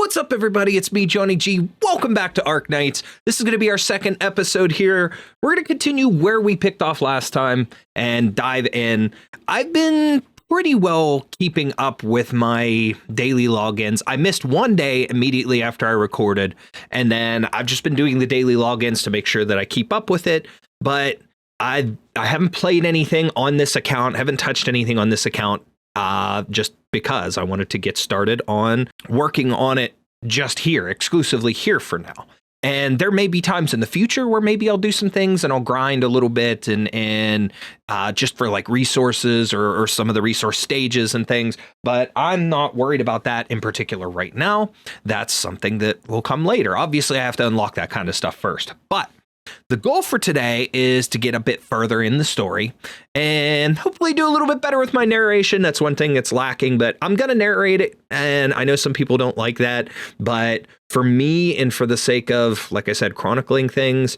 What's up, everybody? It's me, Johnny G. Welcome back to Arknights. This is going to be our second episode here. We're going to continue where we picked off last time and dive in. I've been pretty well keeping up with my daily logins. I missed one day immediately after I recorded, and then I've just been doing the daily logins to make sure that I keep up with it. But I haven't played anything on this account, haven't touched anything on this account, just because I wanted to get started on working on it just here, exclusively here for now. And there may be times in the future where maybe I'll do some things and I'll grind a little bit and just for like resources or some of the resource stages and things. But I'm not worried about that in particular right now. That's something that will come later. Obviously, I have to unlock that kind of stuff first. But the goal for today is to get a bit further in the story and hopefully do a little bit better with my narration. That's one thing that's lacking, but I'm going to narrate it. And I know some people don't like that, but for me and for the sake of, like I said, chronicling things,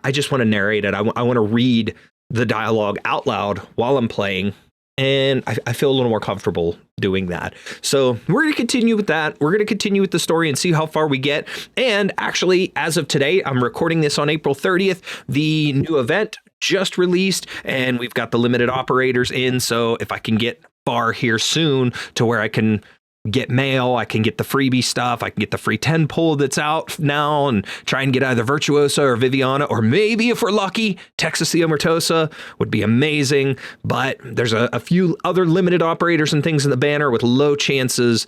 I just want to narrate it. I want to read the dialogue out loud while I'm playing. And I feel a little more comfortable doing that. So we're going to continue with that. We're going to continue with the story and see how far we get. And actually, as of today, I'm recording this on April 30th. The new event just released and we've got the limited operators in. So if I can get far here soon to where I can get mail, I can get the freebie stuff, I can get the free 10 pull that's out now and try and get either Virtuosa or Viviana, or maybe if we're lucky, Texas the Omertosa would be amazing. But there's a few other limited operators and things in the banner with low chances,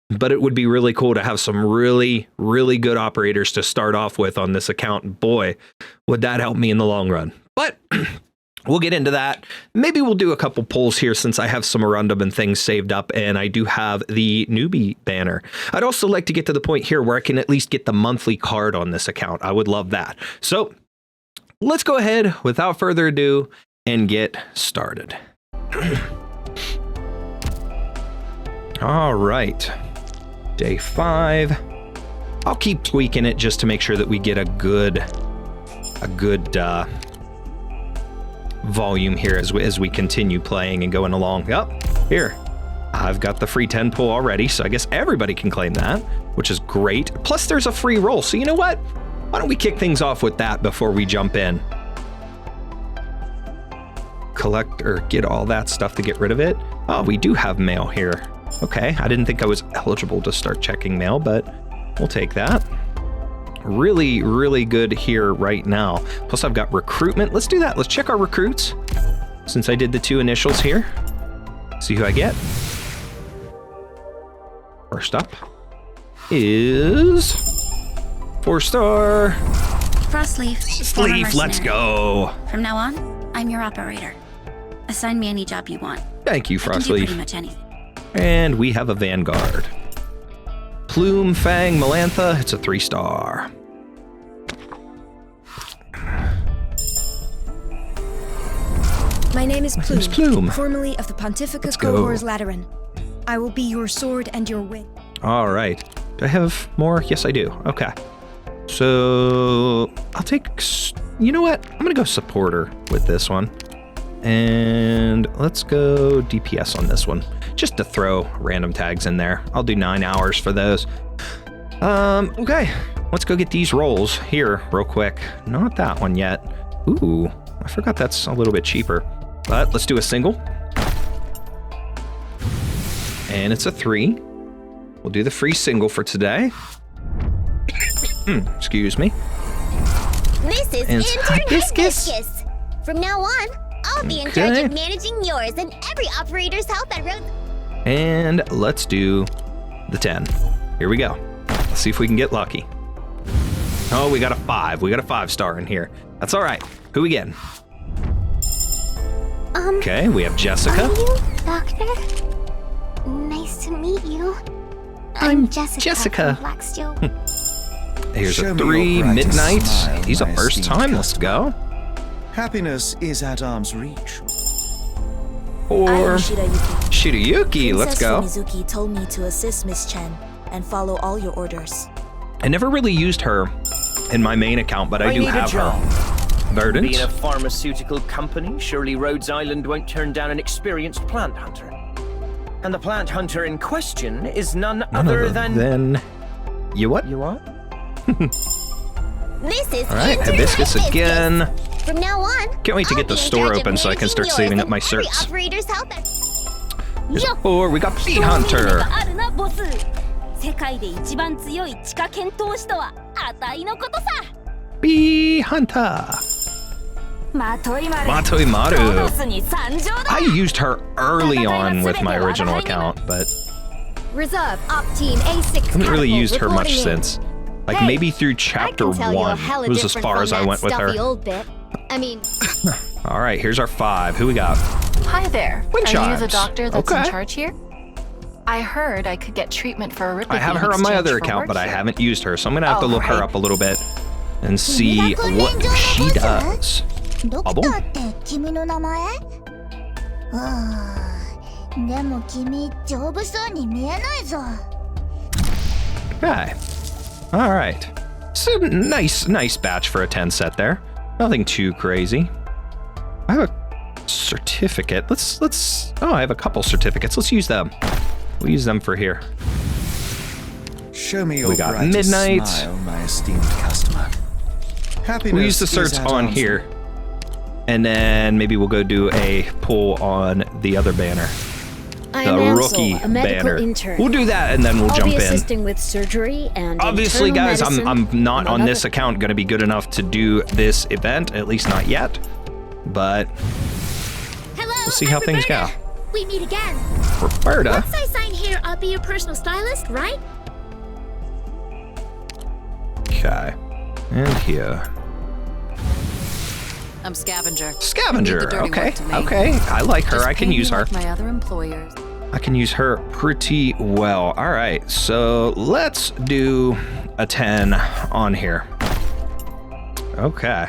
but it would be really cool to have some really, really good operators to start off with on this account. Boy, would that help me in the long run. But we'll get into that. Maybe we'll do a couple polls here since I have some Arundum and things saved up and I do have the newbie banner. I'd also like to get to the point here where I can at least get the monthly card on this account. I would love that. So let's go ahead without further ado and get started. All right. Day 5. I'll keep tweaking it just to make sure that we get a good volume here as we continue playing and going along. Yep, here. I've got the free 10 pull already, so I guess everybody can claim that, which is great. Plus, there's a free roll, so you know what? Why don't we kick things off with that before we jump in? Collect or get all that stuff to get rid of it. Oh, we do have mail here. Okay, I didn't think I was eligible to start checking mail, but we'll take that. Really, really good here right now. Plus I've got recruitment. Let's do that. Let's check our recruits since I did the 2 initials here. See who I get. First up is 4-star Frostleaf, let's go. From now on, I'm your operator. Assign me any job you want. Thank you, I can do Frostleaf. pretty much anything. And we have a Vanguard. Plume Fang Melantha, it's a 3-star. My name is Plume, Plume. formerly of the Pontifica Let's go. Cohors Lateran. I will be your sword and your wing. All right. Do I have more? Yes, I do. Okay. So I'll take, you know what? I'm going to go supporter with this one. And let's go DPS on this one, just to throw random tags in there. I'll do 9 hours for those. Okay, let's go get these rolls here real quick. Not that one yet. Ooh, I forgot that's a little bit cheaper, but let's do a single. And it's a 3. We'll do the free single for today. Excuse me. This is And Intern Hibiscus. Hibiscus. From now on, I'll be in charge of managing yours and every operator's help at Rhodes. And let's do the 10. Here we go. Let's see if we can get lucky. Oh, we got a 5. We got a 5-star in here. That's all right. Who we getting? Okay, we have Jessica. Are you Doctor? Nice to meet you. I'm Jessica. From Blacksteel. Here's Show a me 3, your brightest Midnight. smile, He's a my first esteemed time. Let's customer. go. Happiness is at arm's reach. Or I'm Shirayuki. Shirayuki. Let's go. Princess Fumizuki told me to assist Miss Chen and follow all your orders. I never really used her in my main account, but I do need have a job. her. Verdant. Being a pharmaceutical company, surely Rhodes Island won't turn down an experienced plant hunter. And the plant hunter in question is none other than... You what? You what? This is All right, hibiscus again. From now on, Can't wait to get the store open so I can start saving up my certs. Operator's help. Here's a 4. We got Bee Hunter. 世界で一番強い地下剣闘士とはあたいのことさ。 Bee Hunter. まといまる。 Matoimaru. トドスに参上だ。 I used her early on with my original account, but Reserve Op Team A6 haven't really catapult used her much reporting in. since. Like Hey, maybe through I chapter can tell you a 1 hella was as different far from as I that went with stuffy her. old bit. I mean, All right, here's our 5. Who we got? Hi there. Wind Are you chimes. the doctor that's Okay. in charge here? I heard I could get treatment for a rip. I have her on my other account, but I haven't used her, so I'm gonna have to look her up a little bit and see what she does. ドクターって君の名前？でも君丈夫そうに見えないぞ。 Okay. All right. So nice batch for a 10 set there. Nothing too crazy. I have a certificate. Let's. Oh, I have a couple certificates. Let's use them. We'll use them for here. Show me your We got brightest midnight. smile, my esteemed customer. Happiness We'll use the is certs at on arm's here, and then maybe we'll go do a pull on the other banner, I the am Ansel, rookie a medical banner. intern. We'll do that, and then we'll I'll jump be in. assisting with surgery and Obviously, internal guys, medicine, I'm not among on this other- account going to be good enough to do this event, at least not yet. But Hello, we'll see how things go. We meet again. Roberta. Once I sign here, I'll be your personal stylist, right? Okay. And here. I'm Scavenger. Scavenger. Leave the dirty Okay. work to me. Okay. I like her. Just I can pay use me her. like my other employers. I can use her pretty well. All right. So let's do a 10 on here. Okay.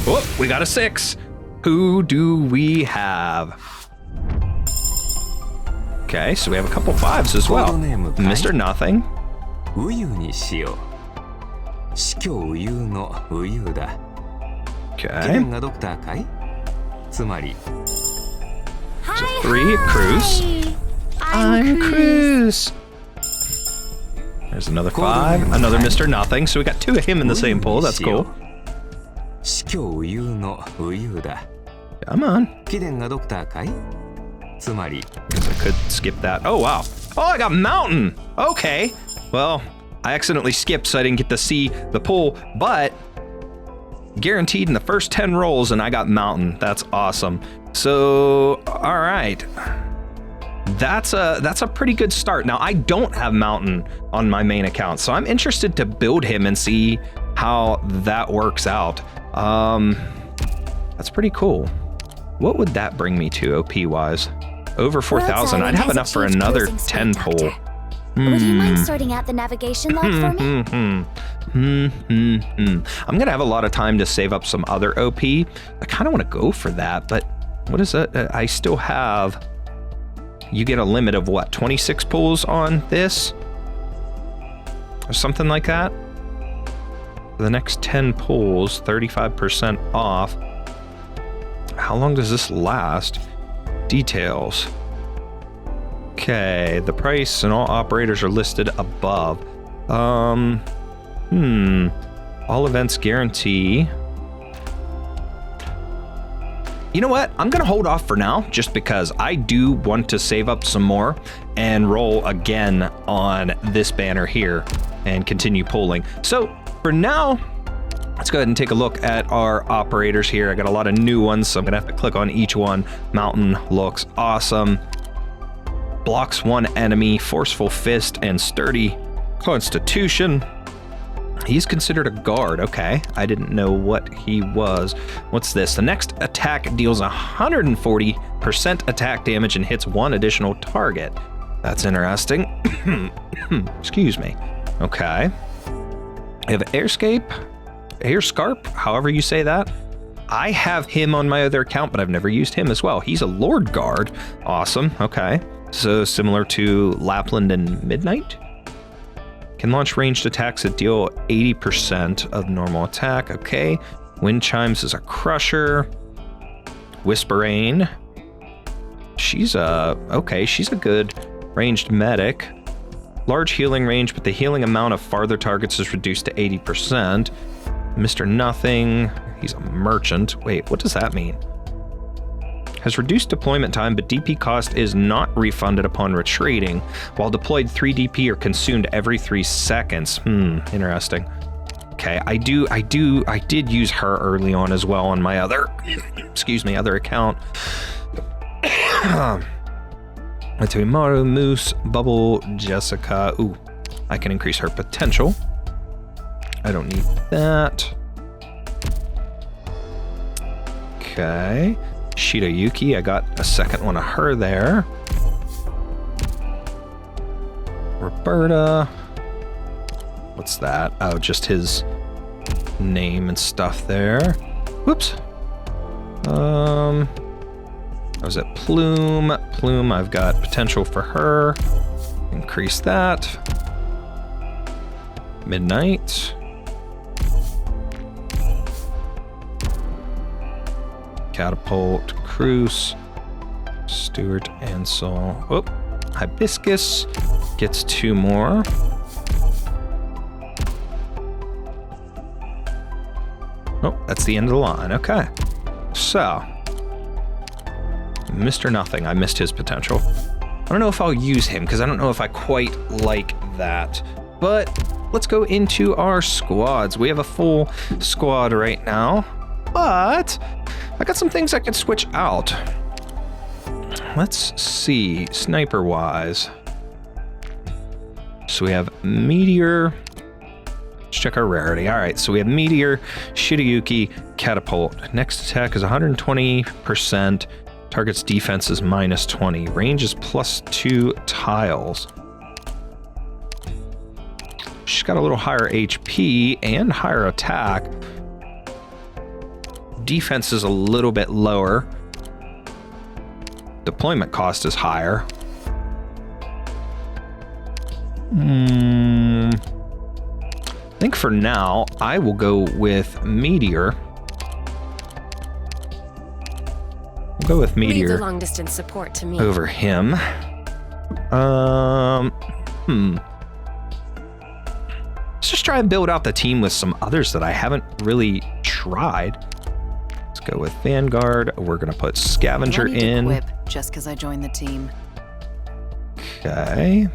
Oh, we got a 6. Who do we have? Okay, so we have a couple 5s as well. Mr. Nothing. ウユにしよう。死去ウユのウユだ。貴 Okay. 殿がドクターかい？つまり So 3, Cruz. I'm Cruz. There's another 5. Another Mr. Nothing. So we got 2 of him in the same pool. That's cool. 死去ウユのウユだ。 Come on. 貴殿がドクターかい？つまり Guess I could skip that. Oh, wow. Oh, I got Mountain. Okay. Well, I accidentally skipped, so I didn't get to see the pool, but guaranteed in the first 10 rolls, and I got Mountain. That's awesome. So, all right. That's a pretty good start. Now, I don't have Mountain on my main account, so I'm interested to build him and see how that works out. That's pretty cool. What would that bring me to OP-wise? Over 4,000. I'd have enough for another 10 pull. Would you mind sorting out the navigation log for me? I'm gonna have a lot of time to save up some other OP. I kind of want to go for that, but what is it? I still have. You get a limit of what? 26 pulls on this, or something like that. For the next 10 pulls, 35% off. How long does this last? Details. Okay, the price and all operators are listed above. All events guarantee. You know what? I'm gonna hold off for now, just because I do want to save up some more and roll again on this banner here and continue pulling. So for now, let's go ahead and take a look at our operators here. I got a lot of new ones, so I'm gonna have to click on each one. Mountain looks awesome. Blocks 1 enemy, forceful fist, and sturdy constitution. He's considered a guard. Okay, I didn't know what he was. What's this? The next attack deals 140% attack damage and hits 1 additional target. That's interesting. Excuse me. Okay. I have Airscarp, however you say that. I have him on my other account, but I've never used him as well. He's a Lord Guard. Awesome. Okay. So similar to Lapland and Midnight. Can launch ranged attacks that deal 80% of normal attack. Okay. Wind Chimes is a crusher. Whisperain. she's okay, she's a good ranged medic. Large healing range, but the healing amount of farther targets is reduced to 80%. Mr. Nothing, he's a merchant. Wait, what does that mean? Has reduced deployment time, but DP cost is not refunded upon retreating. While deployed, 3 DP are consumed every 3 seconds. Interesting. Okay, I did use her early on as well on my other, other account. Maru, Moose, Bubble, Jessica. Ooh, I can increase her potential. I don't need that. Okay. Shirayuki, I got a second one of her there. Roberta. What's that? Oh, just his name and stuff there. Whoops. I was at Plume. Plume, I've got potential for her. Increase that. Midnight. Catapult, Cruise, Stuart, Ansel. Oh, Hibiscus gets 2 more. Oh, that's the end of the line. Okay. So, Mr. Nothing, I missed his potential. I don't know if I'll use him because I don't know if I quite like that. But let's go into our squads. We have a full squad right now, but I got some things I could switch out. Let's see, sniper-wise. So we have Meteor. Let's check our rarity. All right, so we have Meteor, Shirayuki, Catapult. Next attack is 120%. Target's defense is -20. Range is +2 tiles. She's got a little higher HP and higher attack. Defense is a little bit lower. Deployment cost is higher. I think for now, I will go with Meteor. We'll go with Meteor. Leave the long distance support to me. Over him. Let's just try and build out the team with some others that I haven't really tried. Let's go with Vanguard. We're gonna put Scavenger in. Whip just because I joined the team. Okay.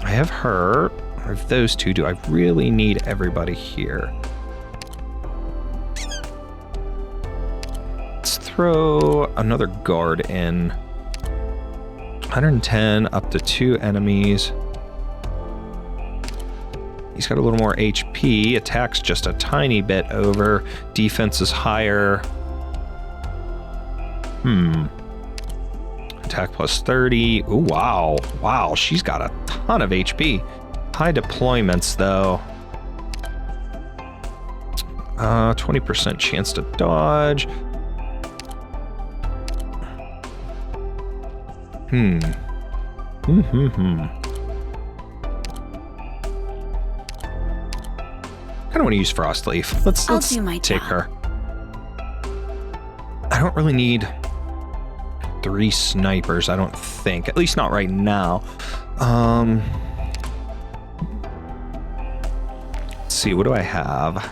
I have her. Or if those two do, I really need everybody here. Let's throw another guard in. 110 up to 2 enemies. He's got a little more HP. Attack's just a tiny bit over. Defense is higher. Attack +30. Ooh, wow. Wow, she's got a ton of HP. High deployments, though. 20% chance to dodge. Kind of want to use Frostleaf. Let's do my take job. her. I don't really need 3 snipers, I don't think. At least not right now. Let's see, what do I have?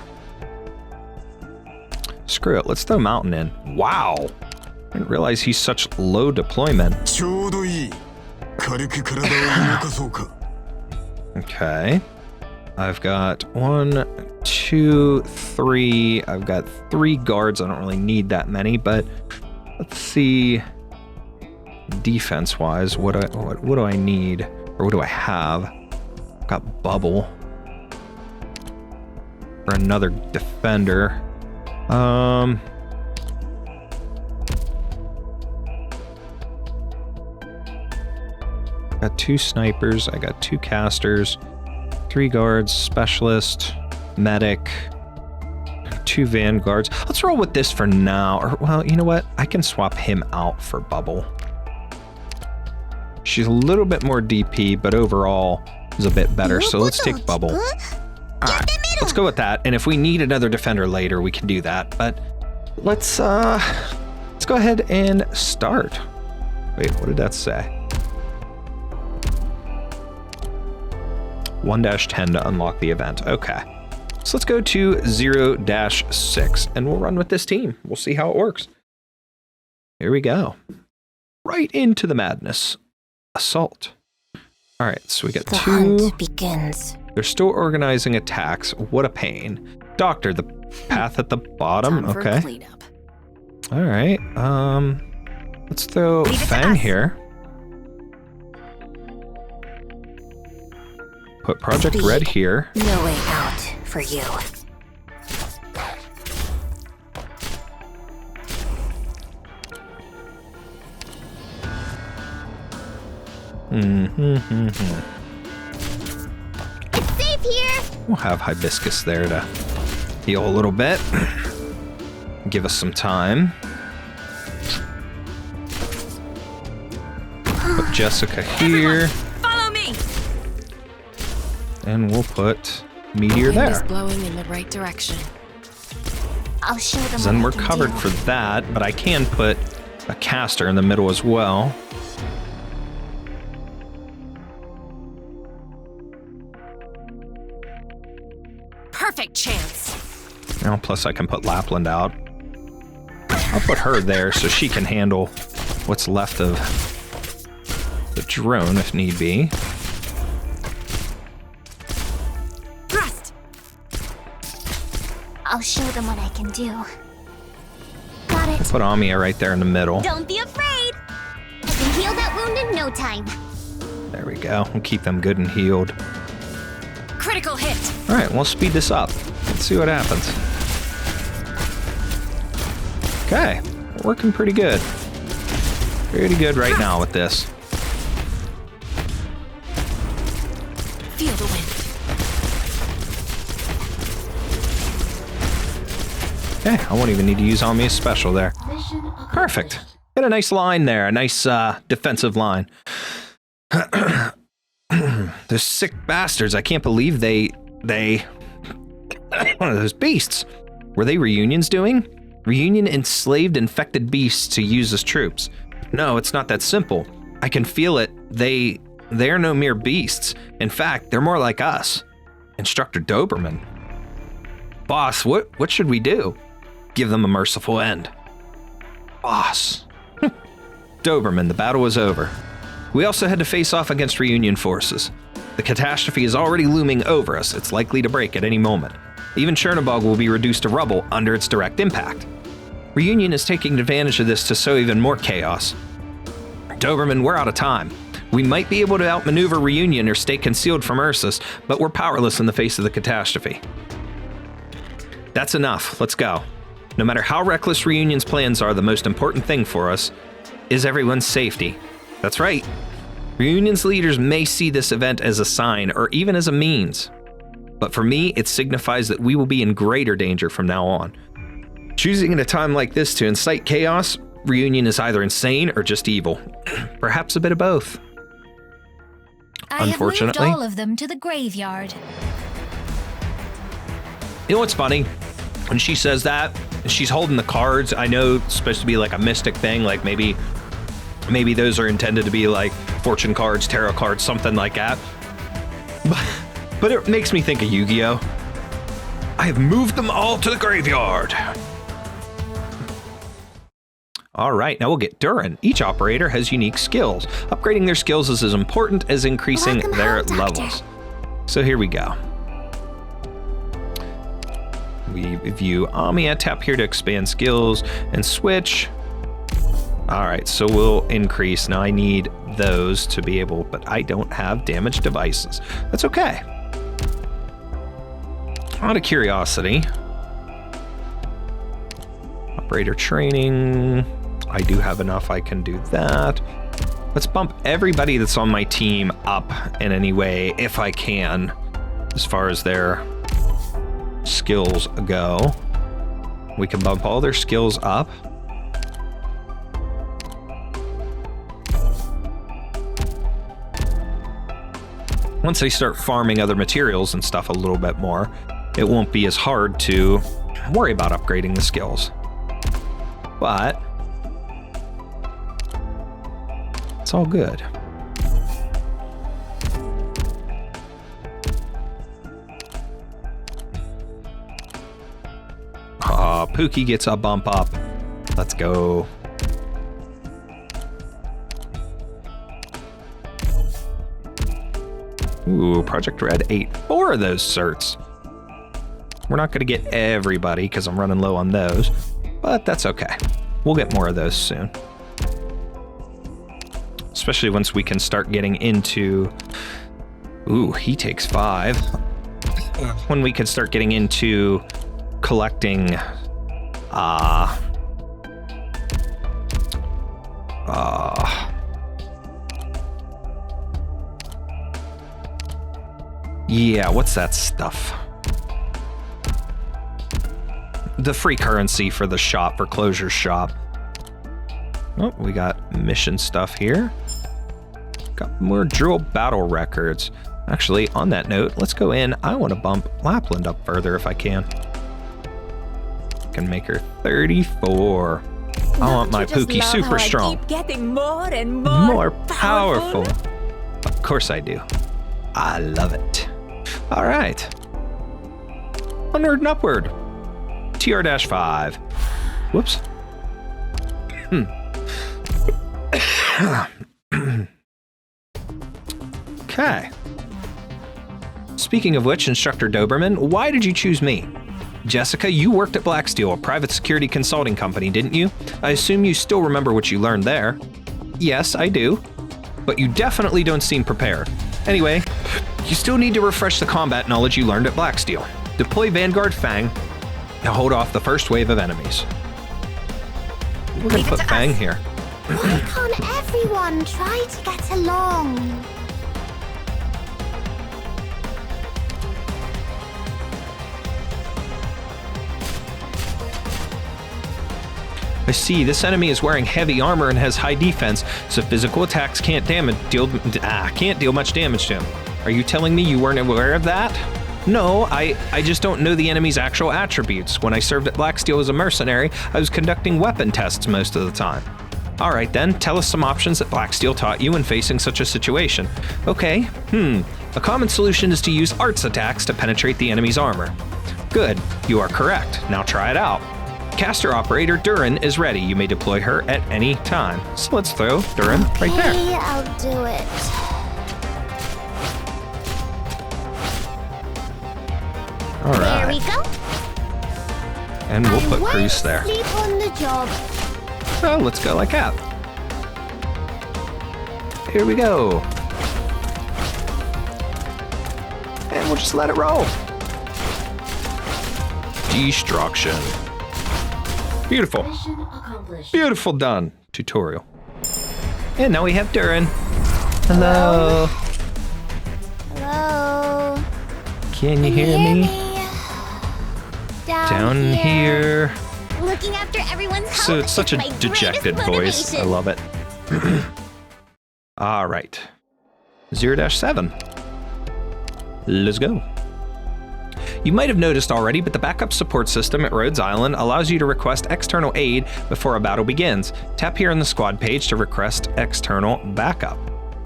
Screw it, let's throw Mountain in. Wow! I didn't realize he's such low deployment. Okay. I've got 1, 2, 3. I've got 3 guards. I don't really need that many, but let's see. Defense-wise, what do I need, or what do I have? I've got Bubble for another defender. Got 2 snipers. I got 2 casters. 3 guards, specialist, medic, 2 vanguards. Let's roll with this for now. Or, well, you know what? I can swap him out for Bubble. She's a little bit more DP, but overall is a bit better. So let's take Bubble. All right, let's go with that. And if we need another defender later, we can do that. But let's go ahead and start. Wait, what did that say? 1-10 to unlock the event. Okay. So let's go to 0-6 and we'll run with this team. We'll see how it works. Here we go. Right into the madness. Assault. All right, so we got The two. hunt begins. They're still organizing attacks. What a pain. Doctor, the path at the bottom. Time for Okay. cleanup. All right. Let's throw Fang here. Put Project Speed. Red here. No way out for you. It's safe here. We'll have Hibiscus there to heal a little bit. Give us some time. Put Jessica here. Follow me. And we'll put Meteor Wind is there. blowing in the right direction. I'll show them. Then what we're I can covered do. for that, but I can put a caster in the middle as well. Perfect chance. Now, plus I can put Lapland out. I'll put her there so she can handle what's left of the drone if need be. Thrust. I'll show them what I can do. Got it. Put Amia right there in the middle. Don't be afraid. I can heal that wound in no time. There we go. We'll keep them good and healed. Critical hit. All right, we'll speed this up. Let's see what happens. Okay, we're working pretty good. Pretty good right now with this. Feel the wind. Okay, I won't even need to use Amia's special there. Perfect. Got a nice line there, a nice defensive line. Those sick bastards, I can't believe they those beasts. Were they Reunion's doing? Reunion enslaved infected beasts to use as troops. No, it's not that simple. I can feel it. They're no mere beasts. In fact, they're more like us. Instructor Doberman. Boss, what should we do? Give them a merciful end. Boss. Doberman, the battle is over. We also had to face off against Reunion forces. The catastrophe is already looming over us. It's likely to break at any moment. Even Chernobog will be reduced to rubble under its direct impact. Reunion is taking advantage of this to sow even more chaos. Doberman, we're out of time. We might be able to outmaneuver Reunion or stay concealed from Ursus, but we're powerless in the face of the catastrophe. That's enough. Let's go. No matter how reckless Reunion's plans are, the most important thing for us is everyone's safety. That's right. Reunion's leaders may see this event as a sign or even as a means. But for me, it signifies that we will be in greater danger from now on. Choosing at a time like this to incite chaos, Reunion is either insane or just evil. Perhaps a bit of both. Unfortunately. I have moved all of them to the graveyard. You know what's funny? When she says that, she's holding the cards. I know it's supposed to be like a mystic thing, like maybe those are intended to be like fortune cards, tarot cards, something like that. But it makes me think of Yu-Gi-Oh! I have moved them all to the graveyard. All right, now we'll get Durin. Each operator has unique skills. Upgrading their skills is as important as increasing Welcome their home, Doctor. levels. So here we go. We view Amia, tap here to expand skills, and switch. All right, so we'll increase. Now I need those to be able, but I don't have damaged devices. That's okay. Out of curiosity. Operator training. I do have enough, I can do that. Let's bump everybody that's on my team up in any way, if I can, as far as their skills go. We can bump all their skills up. Once they start farming other materials and stuff a little bit more, it won't be as hard to worry about upgrading the skills. But It's all good. Pookie gets a bump up. Let's go. Ooh, Project Red 8. 4 of those certs. We're not going to get everybody because I'm running low on those, but that's okay. We'll get more of those soon. Especially once we can start getting into... Ooh, he takes 5. When we can start getting into collecting... yeah, what's that stuff? The free currency for the shop, for Closure's shop. Oh, we got mission stuff here. Got more drill battle records. Actually, on that note, let's go in. I want to bump Lapland up further if I can. Can make her 34. I want my Pookie super strong. Keep getting more and more powerful. Of course I do. I love it. All right. Onward and upward. TR-5. Whoops. Okay. Speaking of which, Instructor Doberman, why did you choose me? Jessica, you worked at Blacksteel, a private security consulting company, didn't you? I assume you still remember what you learned there. Yes, I do. But you definitely don't seem prepared. Anyway, you still need to refresh the combat knowledge you learned at Blacksteel. Deploy Vanguard Fang to hold off the first wave of enemies. We're gonna put Fang here. Why can't everyone try to get along? I see, this enemy is wearing heavy armor and has high defense, so physical attacks can't deal much damage to him. Are you telling me you weren't aware of that? No, I just don't know the enemy's actual attributes. When I served at Blacksteel as a mercenary, I was conducting weapon tests most of the time. All right then, tell us some options that Blacksteel taught you when facing such a situation. Okay, a common solution is to use arts attacks to penetrate the enemy's armor. Good, you are correct. Now try it out. Caster operator Durin is ready. You may deploy her at any time. So let's throw Durin right there. Okay, I'll do it. All right. There we go. And we'll put Cruz there. Sleep on the job. Oh, let's go like that. Here we go. And we'll just let it roll. Destruction. Beautiful. Beautiful done. Tutorial. And now we have Durin. Hello. Hello. Can you hear me? Down here. Looking after everyone's health. So it's such a my dejected greatest voice. I motivation. love it. All right. 0-7. Let's go. You might have noticed already, but the backup support system at Rhodes Island allows you to request external aid before a battle begins. Tap here on the squad page to request external backup.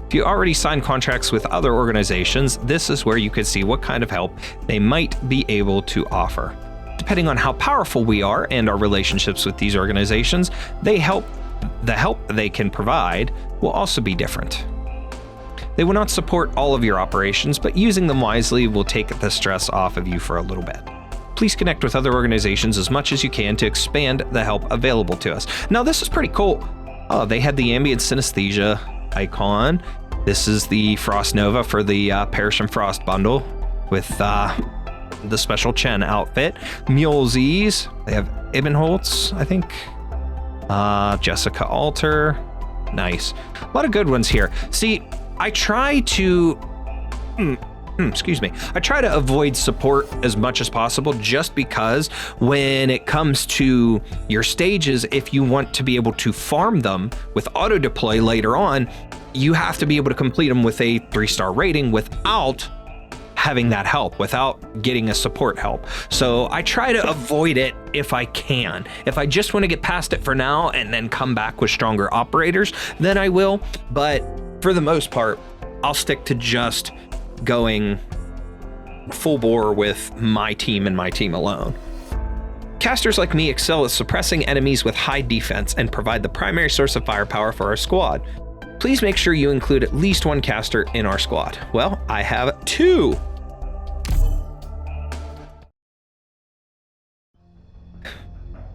If you already signed contracts with other organizations, this is where you could see what kind of help they might be able to offer. Depending on how powerful we are and our relationships with these organizations, the help they can provide will also be different. They will not support all of your operations, but using them wisely will take the stress off of you for a little bit. Please connect with other organizations as much as you can to expand the help available to us. Now, this is pretty cool. Oh, they had the ambient synesthesia icon. This is the Frost Nova for the Perish and Frost bundle with the special Chen outfit. Mulesies. They have Ibbenholtz, I think. Jessica Alter. Nice. A lot of good ones here. See, I try to, I try to avoid support as much as possible just because when it comes to your stages, if you want to be able to farm them with auto deploy later on, you have to be able to complete them with a 3-star rating without having that help, without getting a support help. So I try to avoid it if I can. If I just want to get past it for now and then come back with stronger operators, then I will. But for the most part, I'll stick to just going full bore with my team and my team alone. Casters like me excel at suppressing enemies with high defense and provide the primary source of firepower for our squad. Please make sure you include at least one caster in our squad. Well, I have 2.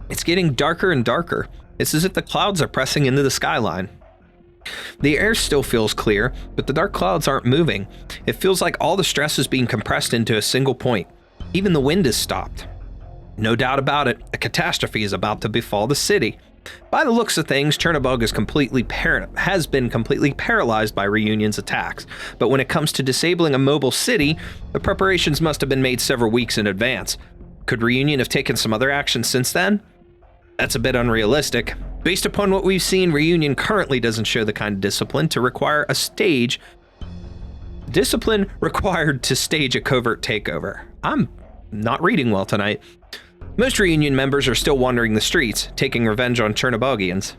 It's getting darker and darker. It's as if the clouds are pressing into the skyline. The air still feels clear, but the dark clouds aren't moving. It feels like all the stress is being compressed into a single point. Even the wind is stopped. No doubt about it, a catastrophe is about to befall the city. By the looks of things, Chernobog has been completely paralyzed by Reunion's attacks. But when it comes to disabling a mobile city, the preparations must have been made several weeks in advance. Could Reunion have taken some other action since then? That's a bit unrealistic. Based upon what we've seen, Reunion currently doesn't show the kind of discipline required to stage a covert takeover. I'm not reading well tonight. Most Reunion members are still wandering the streets, taking revenge on Chernobogians.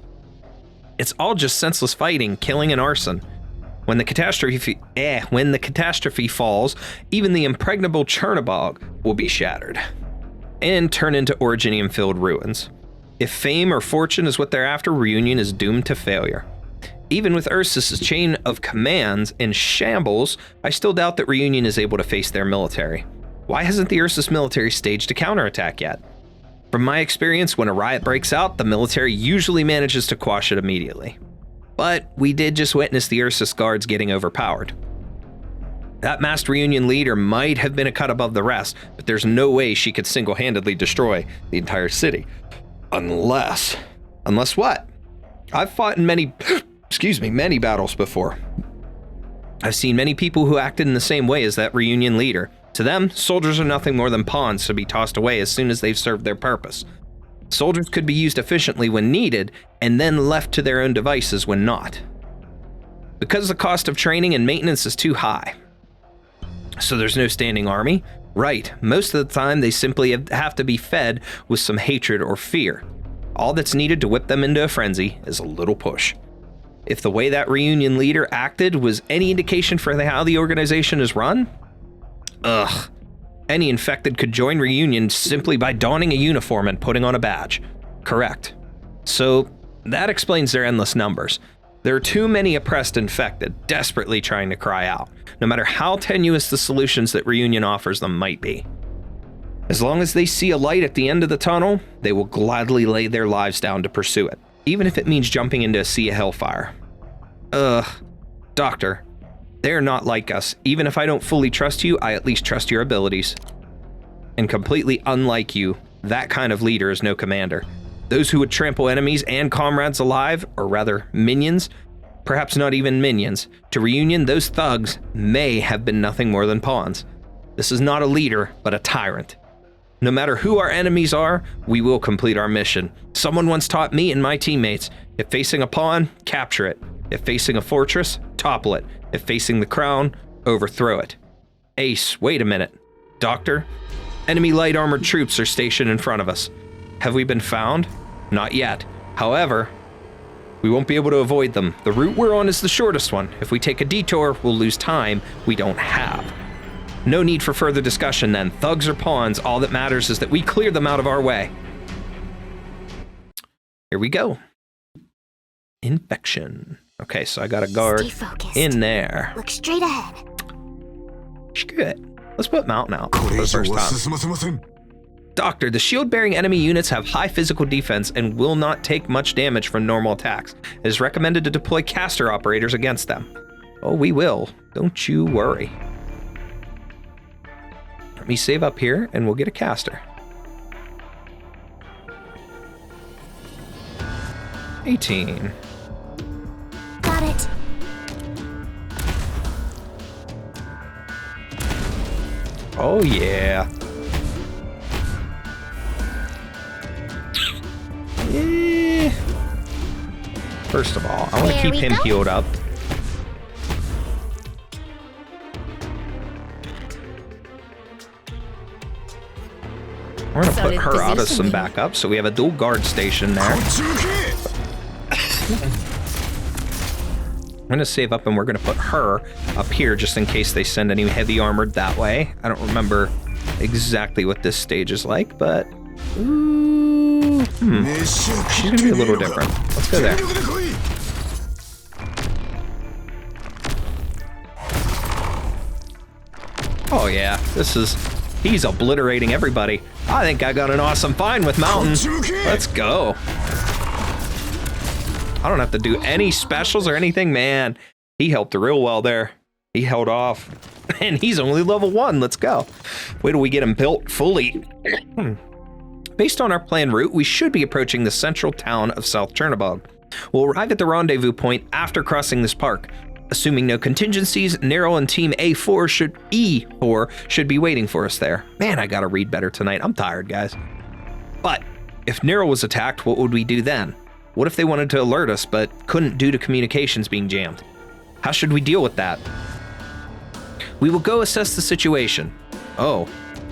It's all just senseless fighting, killing, and arson. When the catastrophe falls, even the impregnable Chernobog will be shattered and turn into Originium-filled ruins. If fame or fortune is what they're after, Reunion is doomed to failure. Even with Ursus' chain of commands in shambles, I still doubt that Reunion is able to face their military. Why hasn't the Ursus military staged a counterattack yet? From my experience, when a riot breaks out, the military usually manages to quash it immediately. But we did just witness the Ursus guards getting overpowered. That masked Reunion leader might have been a cut above the rest, but there's no way she could single-handedly destroy the entire city. Unless what? I've fought in many battles before. I've seen many people who acted in the same way as that Reunion leader. To them, soldiers are nothing more than pawns to be tossed away as soon as they've served their purpose. Soldiers could be used efficiently when needed, and then left to their own devices when not. Because the cost of training and maintenance is too high. So there's no standing army? Right, most of the time they simply have to be fed with some hatred or fear. All that's needed to whip them into a frenzy is a little push. If the way that Reunion leader acted was any indication for how the organization is run, any infected could join Reunion simply by donning a uniform and putting on a badge. Correct. So that explains their endless numbers. There are too many oppressed infected, desperately trying to cry out, no matter how tenuous the solutions that Reunion offers them might be. As long as they see a light at the end of the tunnel, they will gladly lay their lives down to pursue it, even if it means jumping into a sea of hellfire. Doctor, they're not like us. Even if I don't fully trust you, I at least trust your abilities. And completely unlike you, that kind of leader is no commander. Those who would trample enemies and comrades alive, or rather minions, perhaps not even minions. To Reunion, those thugs may have been nothing more than pawns. This is not a leader, but a tyrant. No matter who our enemies are, we will complete our mission. Someone once taught me and my teammates, if facing a pawn, capture it. If facing a fortress, topple it. If facing the crown, overthrow it. Ace, wait a minute. Doctor, enemy light armored troops are stationed in front of us. Have we been found? Not yet. However, we won't be able to avoid them. The route we're on is the shortest one. If we take a detour, we'll lose time we don't have. No need for further discussion then. Thugs or pawns, all that matters is that we clear them out of our way. Here we go. Infection. Okay, so I got a guard in there. Look straight ahead. Good. Let's put Mountain out for the first time. Doctor, the shield-bearing enemy units have high physical defense and will not take much damage from normal attacks. It is recommended to deploy caster operators against them. Oh, we will. Don't you worry. Let me save up here and we'll get a caster. 18. Got it. Oh yeah. First of all, I want to keep him healed up. We're gonna put her out of some backup, so we have a dual guard station there. I'm gonna save up and we're gonna put her up here just in case they send any heavy armored that way. I don't remember exactly what this stage is like, but she's gonna be a little different. Let's go there. Oh yeah, he's obliterating everybody. I think I got an awesome find with Mountain. Let's go. I don't have to do any specials or anything, man. He helped real well there. He held off. And he's only level 1. Let's go. Wait till we get him built fully. Based on our planned route, we should be approaching the central town of South Chernobog. We'll arrive at the rendezvous point after crossing this park. Assuming no contingencies, Neril and Team E4 should be waiting for us there. Man, I gotta read better tonight. I'm tired, guys. But if Neril was attacked, what would we do then? What if they wanted to alert us, but couldn't due to communications being jammed? How should we deal with that? We will go assess the situation. Oh,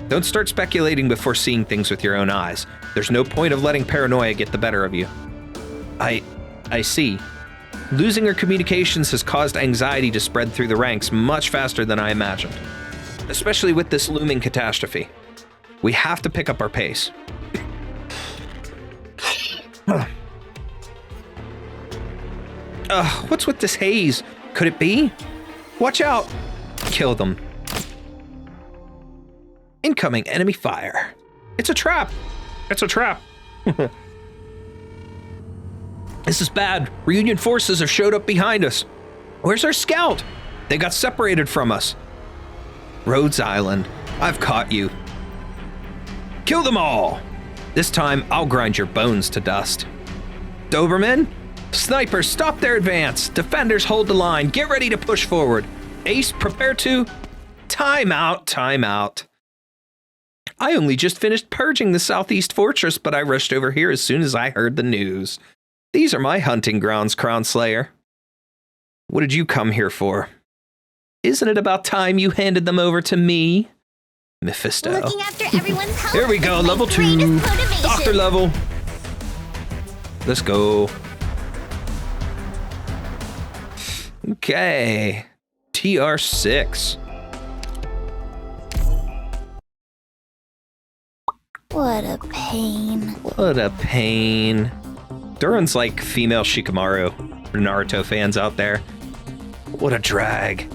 don't start speculating before seeing things with your own eyes. There's no point of letting paranoia get the better of you. I see. Losing our communications has caused anxiety to spread through the ranks much faster than I imagined, especially with this looming catastrophe. We have to pick up our pace. What's with this haze? Could it be? Watch out! Kill them. Incoming enemy fire. It's a trap! It's a trap! This is bad. Reunion forces have showed up behind us. Where's our scout? They got separated from us. Rhodes Island, I've caught you. Kill them all! This time, I'll grind your bones to dust. Doberman? Snipers, stop their advance. Defenders, hold the line. Get ready to push forward. Ace, prepare to... Time out, time out. I only just finished purging the southeast fortress, but I rushed over here as soon as I heard the news. These are my hunting grounds, Crown Slayer. What did you come here for? Isn't it about time you handed them over to me? Mephisto. Looking after everyone's health. Here we go, level 2. Doctor level. Let's go. Okay. TR6. What a pain. What a pain. Duran's like female Shikamaru for Naruto fans out there. What a drag.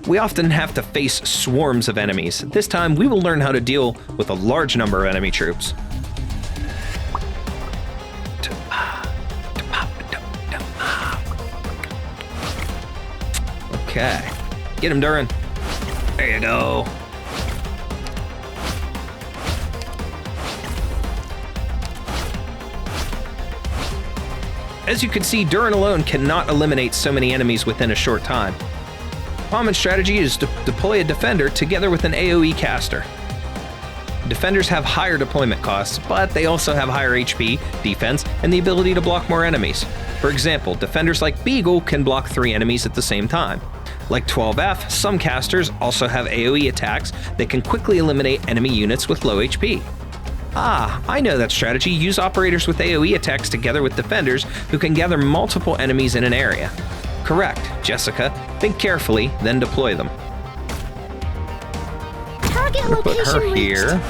We often have to face swarms of enemies. This time, we will learn how to deal with a large number of enemy troops. Okay. Get him, Duran. There you go. As you can see, Duran alone cannot eliminate so many enemies within a short time. Common strategy is to deploy a defender together with an AoE caster. Defenders have higher deployment costs, but they also have higher HP, defense, and the ability to block more enemies. For example, defenders like Beagle can block 3 enemies at the same time. Like 12F, some casters also have AoE attacks that can quickly eliminate enemy units with low HP. Ah, I know that strategy. Use operators with AoE attacks together with defenders who can gather multiple enemies in an area. Correct, Jessica. Think carefully, then deploy them. Target location put her reached. here.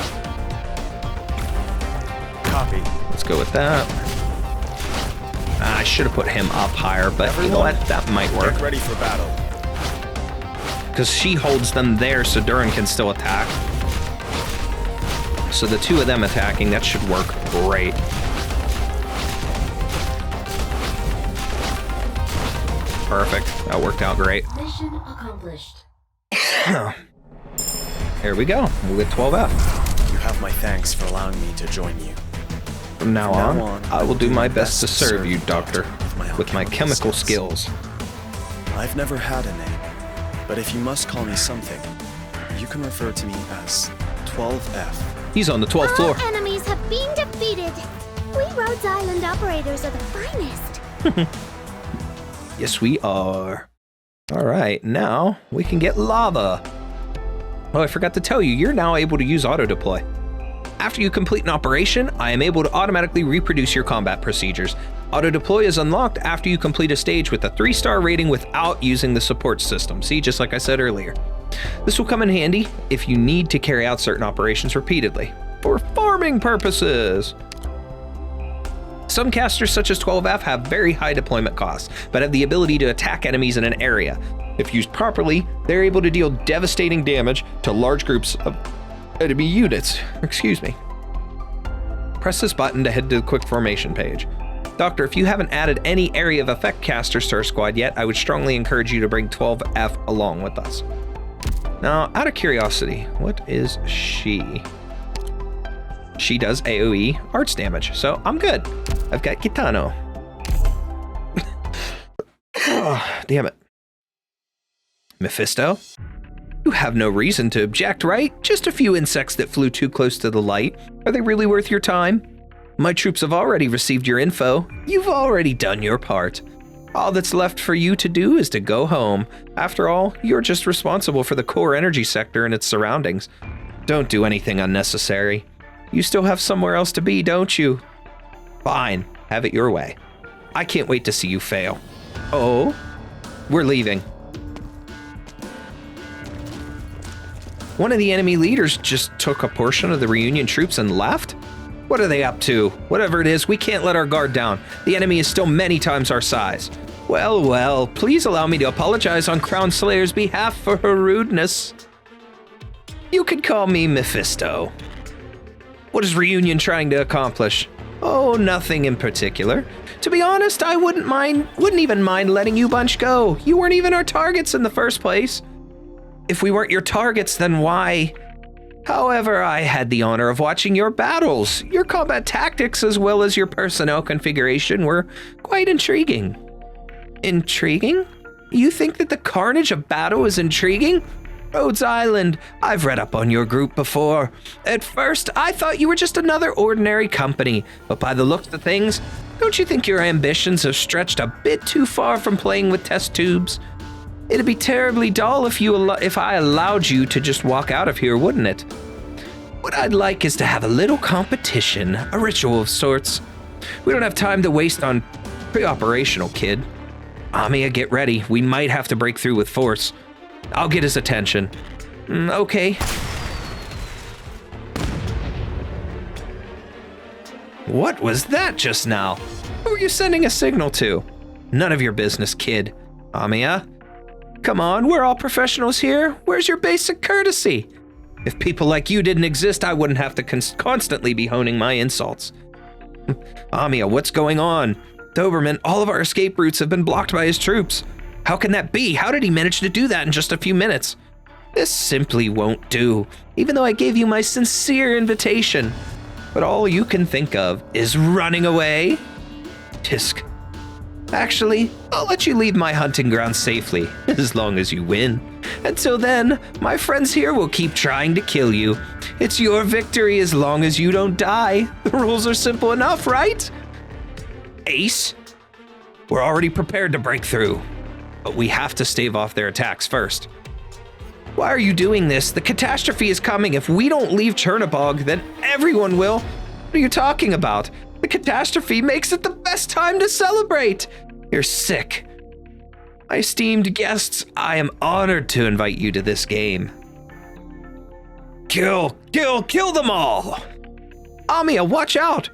Copy. Let's go with that. I should have put him up higher, but you know what? That might work. Get ready for battle. Because she holds them there so Duran can still attack. So the 2 of them attacking, that should work great. Perfect. That worked out great. Mission accomplished. Here we go. We'll get 12F. You have my thanks for allowing me to join you. From now on, I will do my best to serve you, Doctor, with my chemical skills. I've never had a name, but if you must call me something, you can refer to me as 12F. He's on the 12th floor. All enemies have been defeated. We Rhodes Island operators are the finest. Yes, we are. All right, now we can get lava. Oh, I forgot to tell you, you're now able to use auto deploy. After you complete an operation, I am able to automatically reproduce your combat procedures. Auto-deploy is unlocked after you complete a stage with a 3-star rating without using the support system. See, just like I said earlier. This will come in handy if you need to carry out certain operations repeatedly, for farming purposes. Some casters, such as 12F, have very high deployment costs, but have the ability to attack enemies in an area. If used properly, they're able to deal devastating damage to large groups of enemy units. Excuse me. Press this button to head to the quick formation page. Doctor, if you haven't added any area of effect casters to our squad yet, I would strongly encourage you to bring 12F along with us. Now, out of curiosity, what is she? She does AoE arts damage, so I'm good. I've got Gitano. Oh, damn it. Mephisto? You have no reason to object, right? Just a few insects that flew too close to the light. Are they really worth your time? My troops have already received your info. You've already done your part. All that's left for you to do is to go home. After all, you're just responsible for the core energy sector and its surroundings. Don't do anything unnecessary. You still have somewhere else to be, don't you? Fine, have it your way. I can't wait to see you fail. Oh, we're leaving. One of the enemy leaders just took a portion of the reunion troops and left? What are they up to? Whatever it is, we can't let our guard down. The enemy is still many times our size. Well, please allow me to apologize on Crown Slayer's behalf for her rudeness. You could call me Mephisto. What is Reunion trying to accomplish? Oh, nothing in particular. To be honest, I wouldn't even mind letting you bunch go. You weren't even our targets in the first place. If we weren't your targets, then why? However, I had the honor of watching your battles. Your combat tactics as well as your personnel configuration were quite intriguing. Intriguing? You think that the carnage of battle is intriguing? Rhodes Island, I've read up on your group before. At first, I thought you were just another ordinary company, but by the looks of things, don't you think your ambitions have stretched a bit too far from playing with test tubes? It'd be terribly dull if I allowed you to just walk out of here, wouldn't it? What I'd like is to have a little competition, a ritual of sorts. We don't have time to waste on pre-operational, kid. Amiya, get ready. We might have to break through with force. I'll get his attention. Okay. What was that just now? Who were you sending a signal to? None of your business, kid. Amiya? Come on, we're all professionals here. Where's your basic courtesy? If people like you didn't exist, I wouldn't have to constantly be honing my insults. Amiya, what's going on? Doberman, all of our escape routes have been blocked by his troops. How can that be? How did he manage to do that in just a few minutes? This simply won't do, even though I gave you my sincere invitation. But all you can think of is running away? Tisk. Actually, I'll let you leave my hunting ground safely, as long as you win. Until then, my friends here will keep trying to kill you. It's your victory as long as you don't die. The rules are simple enough, right? Ace, we're already prepared to break through, but we have to stave off their attacks first. Why are you doing this? The catastrophe is coming. If we don't leave Chernobog, then everyone will. What are you talking about? The catastrophe makes it the best time to celebrate. You're sick. My esteemed guests, I am honored to invite you to this game. Kill them all! Amiya, watch out!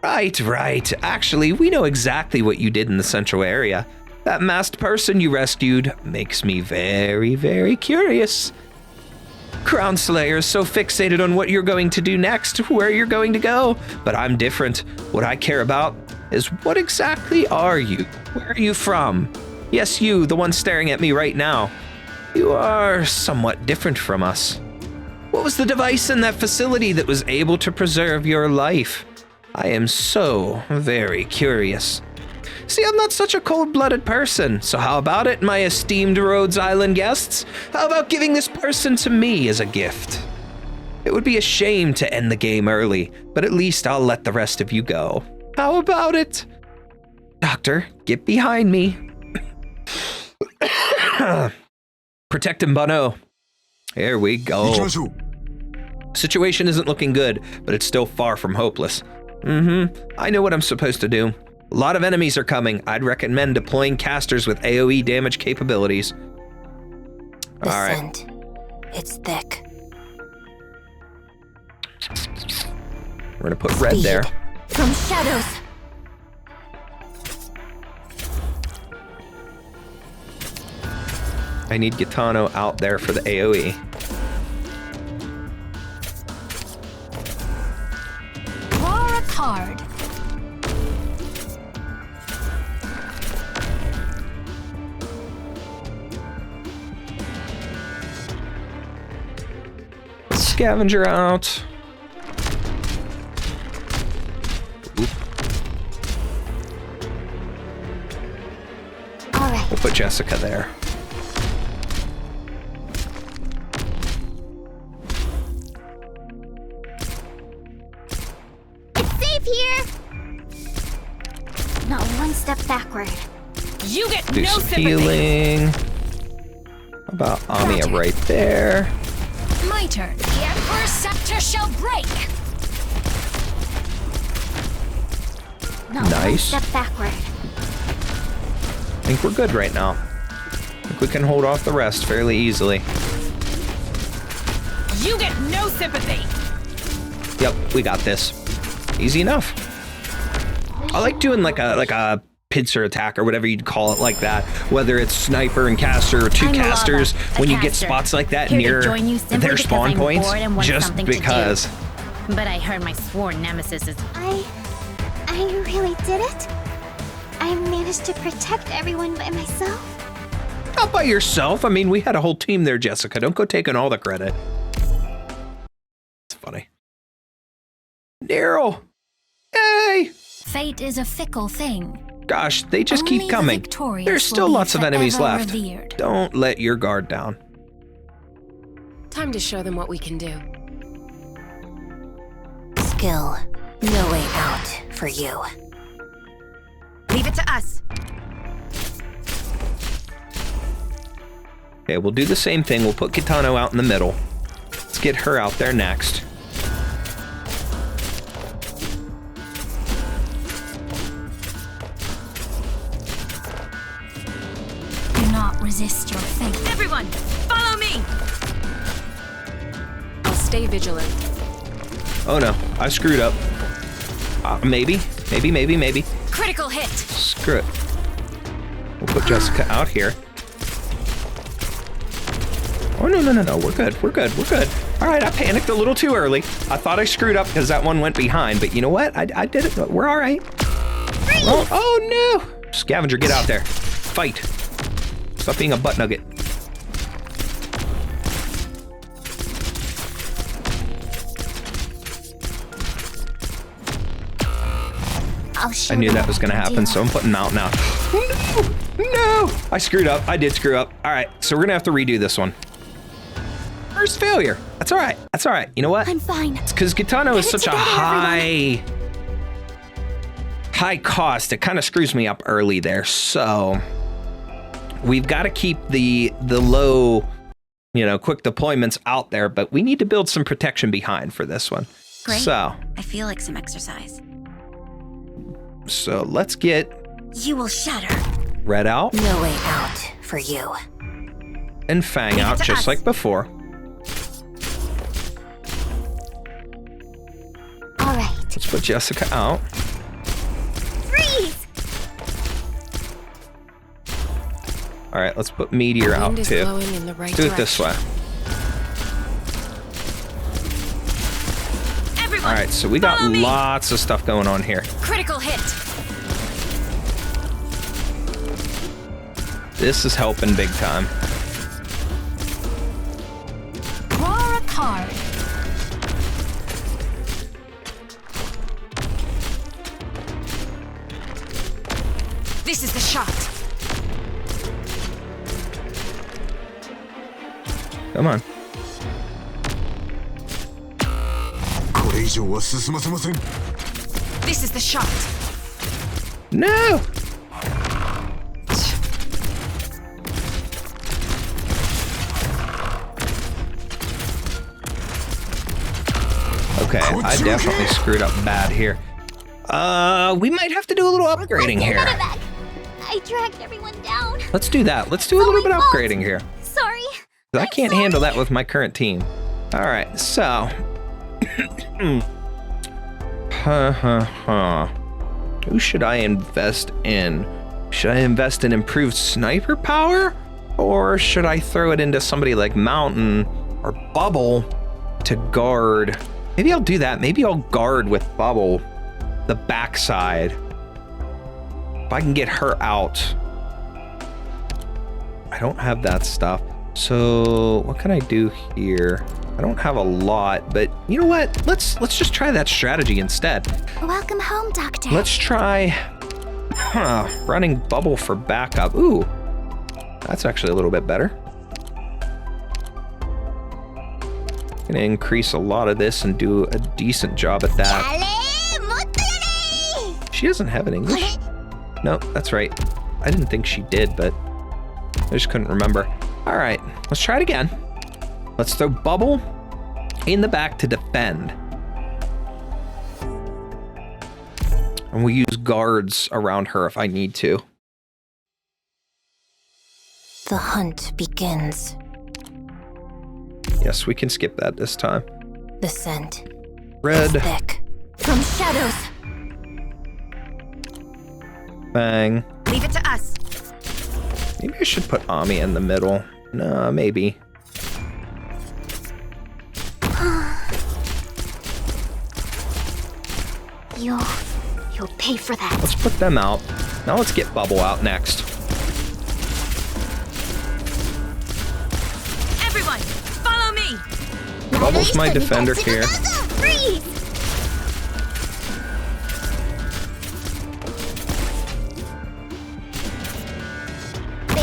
Right. Actually, we know exactly what you did in the central area. That masked person you rescued makes me very, very curious. Crown Slayer is so fixated on what you're going to do next, where you're going to go, but I'm different. What I care about is what exactly are you? Where are you from? Yes, you, the one staring at me right now. You are somewhat different from us. What was the device in that facility that was able to preserve your life? I am so very curious. See, I'm not such a cold-blooded person, so how about it, my esteemed Rhodes Island guests? How about giving this person to me as a gift? It would be a shame to end the game early, but at least I'll let the rest of you go. How about it? Doctor, get behind me. Protect him, Bono. Here we go. Situation isn't looking good, but it's still far from hopeless. I know what I'm supposed to do. A lot of enemies are coming. I'd recommend deploying casters with AoE damage capabilities. The All right. scent. It's thick. We're gonna put red there. From shadows. I need Gitano out there for the AoE. Draw a card. Scavenger out. Oop. All right. We'll put Jessica there. It's safe here. Not one step backward. You get Do no some sympathy. healing. How about Amiya right there? My turn. The Emperor's scepter shall break. Not one Nice. step backward. I think we're good right now. I think we can hold off the rest fairly easily. You get no sympathy. Yep, we got this. Easy enough. I like doing like a pincer attack or whatever you'd call it like that. Whether it's sniper and caster or two I'm casters, Lava, a when you get caster. spots like that Here to near join you simply their because spawn I'm points, bored and want just something to do. because. But I heard my sworn nemesis is... I really did it? I managed to protect everyone by myself? Not by yourself. I mean, we had a whole team there, Jessica. Don't go taking all the credit. It's funny. Daryl! Hey! Fate is a fickle thing. Gosh, they just Only keep the coming. victorious There's still will be lots of enemies forever left. revered. Don't let your guard down. Time to show them what we can do. Skill. No way out for you. Leave it to us. Okay, we'll do the same thing. We'll put Kitano out in the middle. Let's get her out there next. Do not resist your fate. Everyone, follow me. I'll stay vigilant. Oh no, I screwed up. Maybe. Critical hit. Screw it. We'll put Jessica out here. Oh, no. We're good. All right, I panicked a little too early. I thought I screwed up because that one went behind, but you know what? I did it. We're all right. Oh, no. Scavenger, get out there. Fight. Stop being a butt nugget. I knew that was going to happen, so I'm putting him out now. No! I screwed up. I did screw up. All right, so we're going to have to redo this one. First failure. That's all right. You know what? I'm fine. It's because Gitano is such a high cost. It kind of screws me up early there. So we've got to keep the low, quick deployments out there, but we need to build some protection behind for this one. Great. So I feel like some exercise. let's get You will shatter. Red out No way out for you. and Fang Leave it out to just us. like before. All right. Let's put Jessica out. Freeze! All right, let's put Meteor out Wind is too. blowing in the right Let's do it this way. Everyone, All right, so we got follow me. lots of stuff going on here. Critical hit. This is helping big time. Draw a card. This is the shot. Come on. This is the shot. No! Okay, I definitely screwed up bad here. We might have to do a little upgrading here. I dragged everyone down. Let's do that. Let's do a little bit of upgrading here. Sorry. I can't handle that with my current team. All right, so. Who should I invest in? Should I invest in improved sniper power? Or should I throw it into somebody like Mountain or Bubble to guard? Maybe I'll do that. Maybe I'll guard with Bubble the backside. If I can get her out. I don't have that stuff. So what can I do here? I don't have a lot, but you know what? Let's just try that strategy instead. Welcome home, Doctor. Let's try running Bubble for backup. Ooh, that's actually a little bit better. Gonna increase a lot of this and do a decent job at that. She doesn't have an English. No, that's right. I didn't think she did, but I just couldn't remember. All right, let's try it again. Let's throw Bubble in the back to defend. And we'll use guards around her if I need to. The hunt begins. Yes, we can skip that this time. The scent. Red. Is thick. From shadows. Bang. Leave it to us. Maybe I should put Ami in the middle. No, maybe. You'll pay for that. Let's put them out. Now let's get Bubble out next. Everyone, follow me. Bubble's my defender here. Freeze!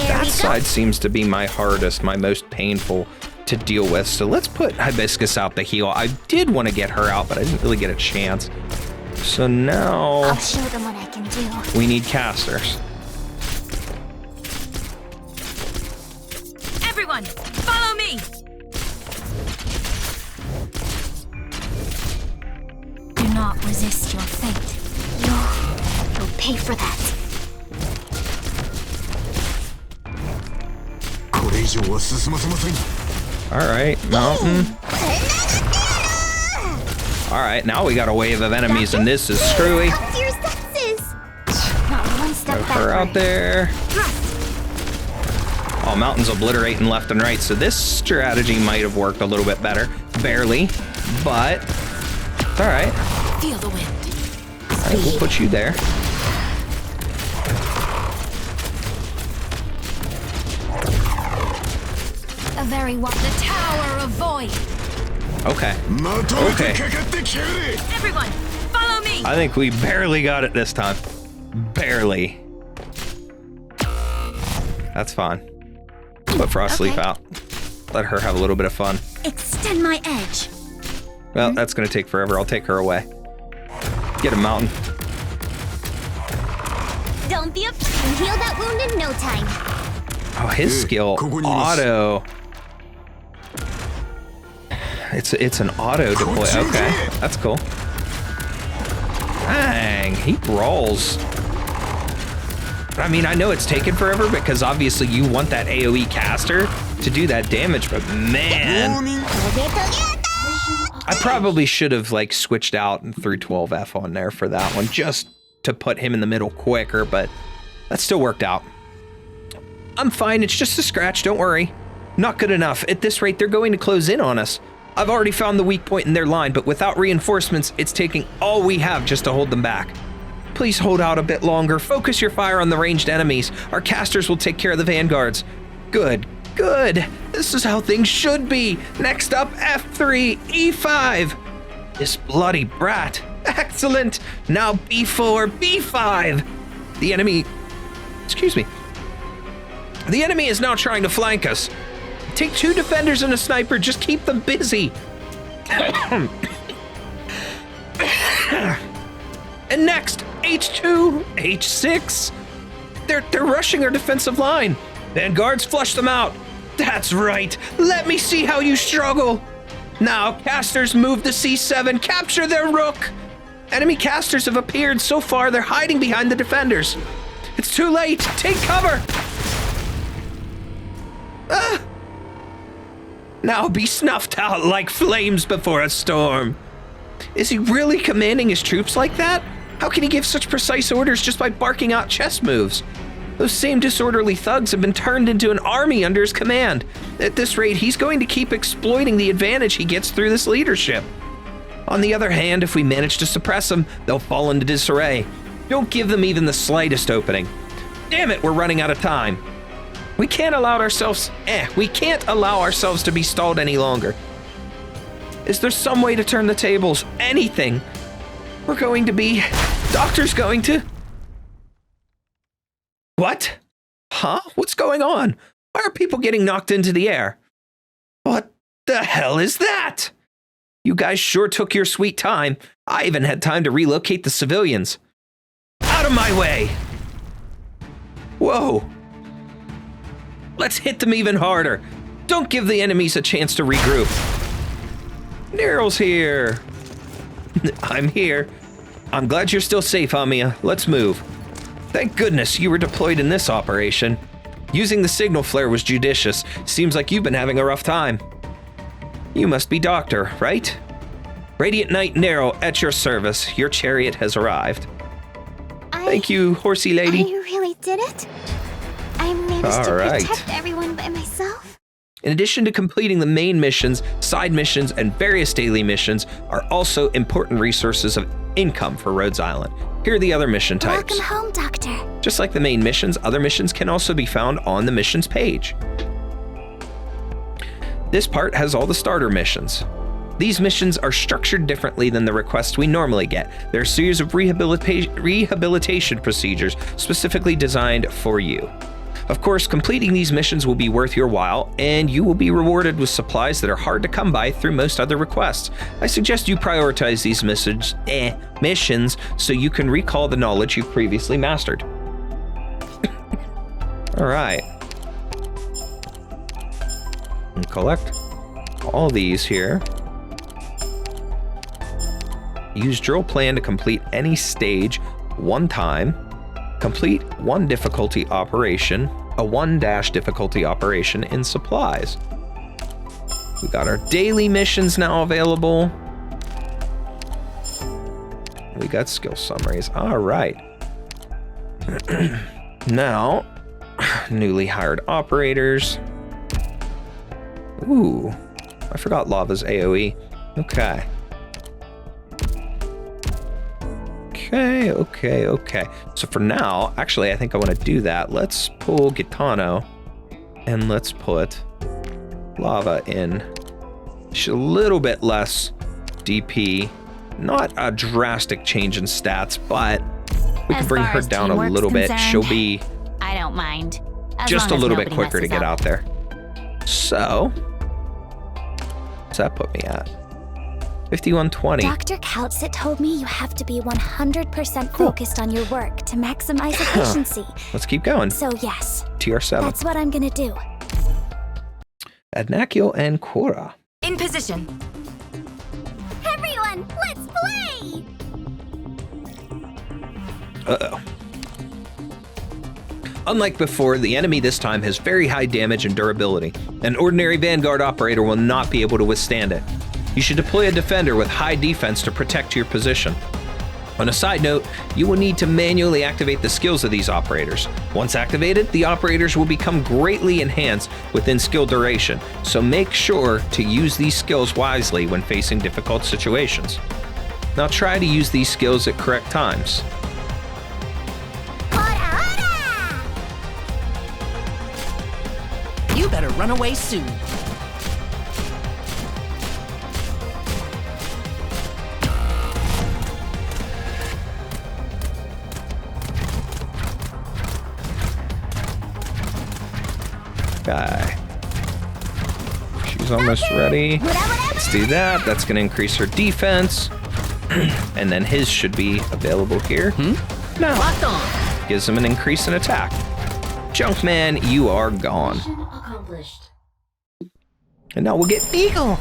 That side seems to be my hardest, my most painful to deal with. So let's put Hibiscus out to heal. I did want to get her out, but I didn't really get a chance. So now I'll show them what I can do. We need casters. Everyone, follow me. Do not resist your fate. You'll pay for that. All right, Mountain. All right, now we got a wave of enemies, and this is screwy. Come to your senses. Not one step Throw her out backward. there. Oh, Mountain's obliterating left and right, so this strategy might have worked a little bit better. Barely, but it's all right. Feel the wind. All right, we'll put you there. A very the Tower of Void. Okay. Okay. Everyone, follow me. I think we barely got it this time. Barely. That's fine. Let Frostleaf out. Let her have a little bit of fun. Extend my edge. Well, that's going to take forever. I'll take her away. Get him, Mountain. Don't be afraid. Heal that wound in no time. Oh, his skill, auto. It's an auto deploy. Okay, that's cool. Dang, he rolls. I mean, I know it's taken forever because obviously you want that AoE caster to do that damage, but man, I probably should have like switched out and threw 12F on there for that one just to put him in the middle quicker, but that still worked out. I'm fine, it's just a scratch, don't worry. Not good enough. At this rate, they're going to close in on us. I've already found the weak point in their line, but without reinforcements, it's taking all we have just to hold them back. Please hold out a bit longer. Focus your fire on the ranged enemies. Our casters will take care of the vanguards. Good, good. This is how things should be. Next up, F3, E5. This bloody brat. Excellent. Now B4, B5. The enemy, excuse me. The enemy is now trying to flank us. Take 2 defenders and a sniper, just keep them busy. And next, H2, H6. They're rushing our defensive line. Vanguards, flush them out. That's right. Let me see how you struggle. Now, casters move the C7. Capture their rook. Enemy casters have appeared. So far, they're hiding behind the defenders. It's too late. Take cover. Now be snuffed out like flames before a storm. Is he really commanding his troops like that? How can he give such precise orders just by barking out chess moves? Those same disorderly thugs have been turned into an army under his command. At this rate, he's going to keep exploiting the advantage he gets through this leadership. On the other hand, if we manage to suppress them, they'll fall into disarray. Don't give them even the slightest opening. Damn it, we're running out of time. We can't allow ourselves to be stalled any longer. Is there some way to turn the tables? Anything? Doctor's going to... What? Huh? What's going on? Why are people getting knocked into the air? What the hell is that? You guys sure took your sweet time. I even had time to relocate the civilians. Out of my way! Whoa. Let's hit them even harder. Don't give the enemies a chance to regroup. Nero's here. I'm here. I'm glad you're still safe, Amia. Let's move. Thank goodness you were deployed in this operation. Using the signal flare was judicious. Seems like you've been having a rough time. You must be Doctor, right? Radiant Knight Nero at your service. Your chariot has arrived. Thank you, horsey lady. You really did it? I managed to protect everyone by myself. In addition to completing the main missions, side missions, and various daily missions are also important resources of income for Rhodes Island. Here are the other mission types. Welcome home, Doctor. Just like the main missions, other missions can also be found on the missions page. This part has all the starter missions. These missions are structured differently than the requests we normally get. They're a series of rehabilitation procedures specifically designed for you. Of course, completing these missions will be worth your while, and you will be rewarded with supplies that are hard to come by through most other requests. I suggest you prioritize these missions so you can recall the knowledge you've previously mastered. All right. And collect all these here. Use drill plan to complete any stage one time. Complete one difficulty operation, a 1- difficulty operation in supplies. We got our daily missions now available. We got skill summaries. All right. Now, newly hired operators. Ooh, I forgot lava's AoE. Okay. Okay. So for now, actually, I think I want to do that. Let's pull Gitano and let's put lava in. She's a little bit less DP. Not a drastic change in stats, but we can bring her down a little bit. She'll be I don't mind. Just a little bit quicker to get out there. So, what's that put me at? 5120. Dr. Kaltsit told me you have to be 100% focused on your work to maximize efficiency. Let's keep going. So yes, TR7. that's what I'm gonna do. Adnakio and Cora. In position. Everyone, let's play! Uh-oh. Unlike before, the enemy this time has very high damage and durability. An ordinary Vanguard operator will not be able to withstand it. You should deploy a defender with high defense to protect your position. On a side note, you will need to manually activate the skills of these operators. Once activated, the operators will become greatly enhanced within skill duration, so make sure to use these skills wisely when facing difficult situations. Now try to use these skills at correct times. You better run away soon. Okay. She's almost ready. Let's do that. That's going to increase her defense. And then his should be available here. Now, Locked on. Gives him an increase in attack. Junkman, you are gone. Accomplished. And now we'll get Beagle.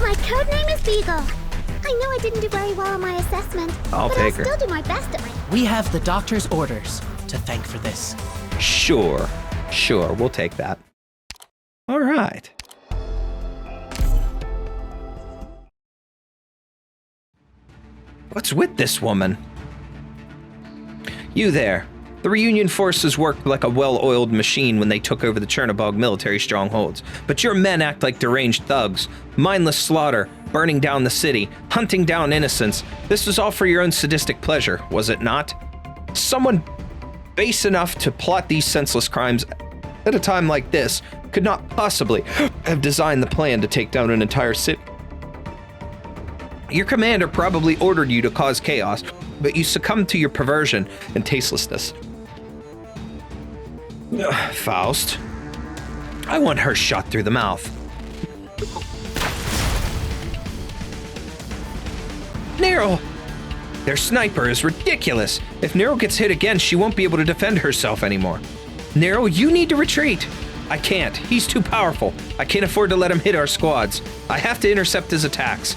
My code name is Beagle. I know I didn't do very well on my assessment, but I'll still do my best at my... We have the doctor's orders to thank for this. Sure, we'll take that. All right. What's with this woman? You there. The Reunion forces worked like a well-oiled machine when they took over the Chernobog military strongholds, but your men act like deranged thugs. Mindless slaughter, burning down the city, hunting down innocents. This was all for your own sadistic pleasure, was it not? Someone base enough to plot these senseless crimes at a time like this could not possibly have designed the plan to take down an entire city. Your commander probably ordered you to cause chaos, but you succumbed to your perversion and tastelessness. Faust, I want her shot through the mouth. Nero! Their sniper is ridiculous. If Nero gets hit again, she won't be able to defend herself anymore. Nero, you need to retreat. I can't. He's too powerful. I can't afford to let him hit our squads. I have to intercept his attacks.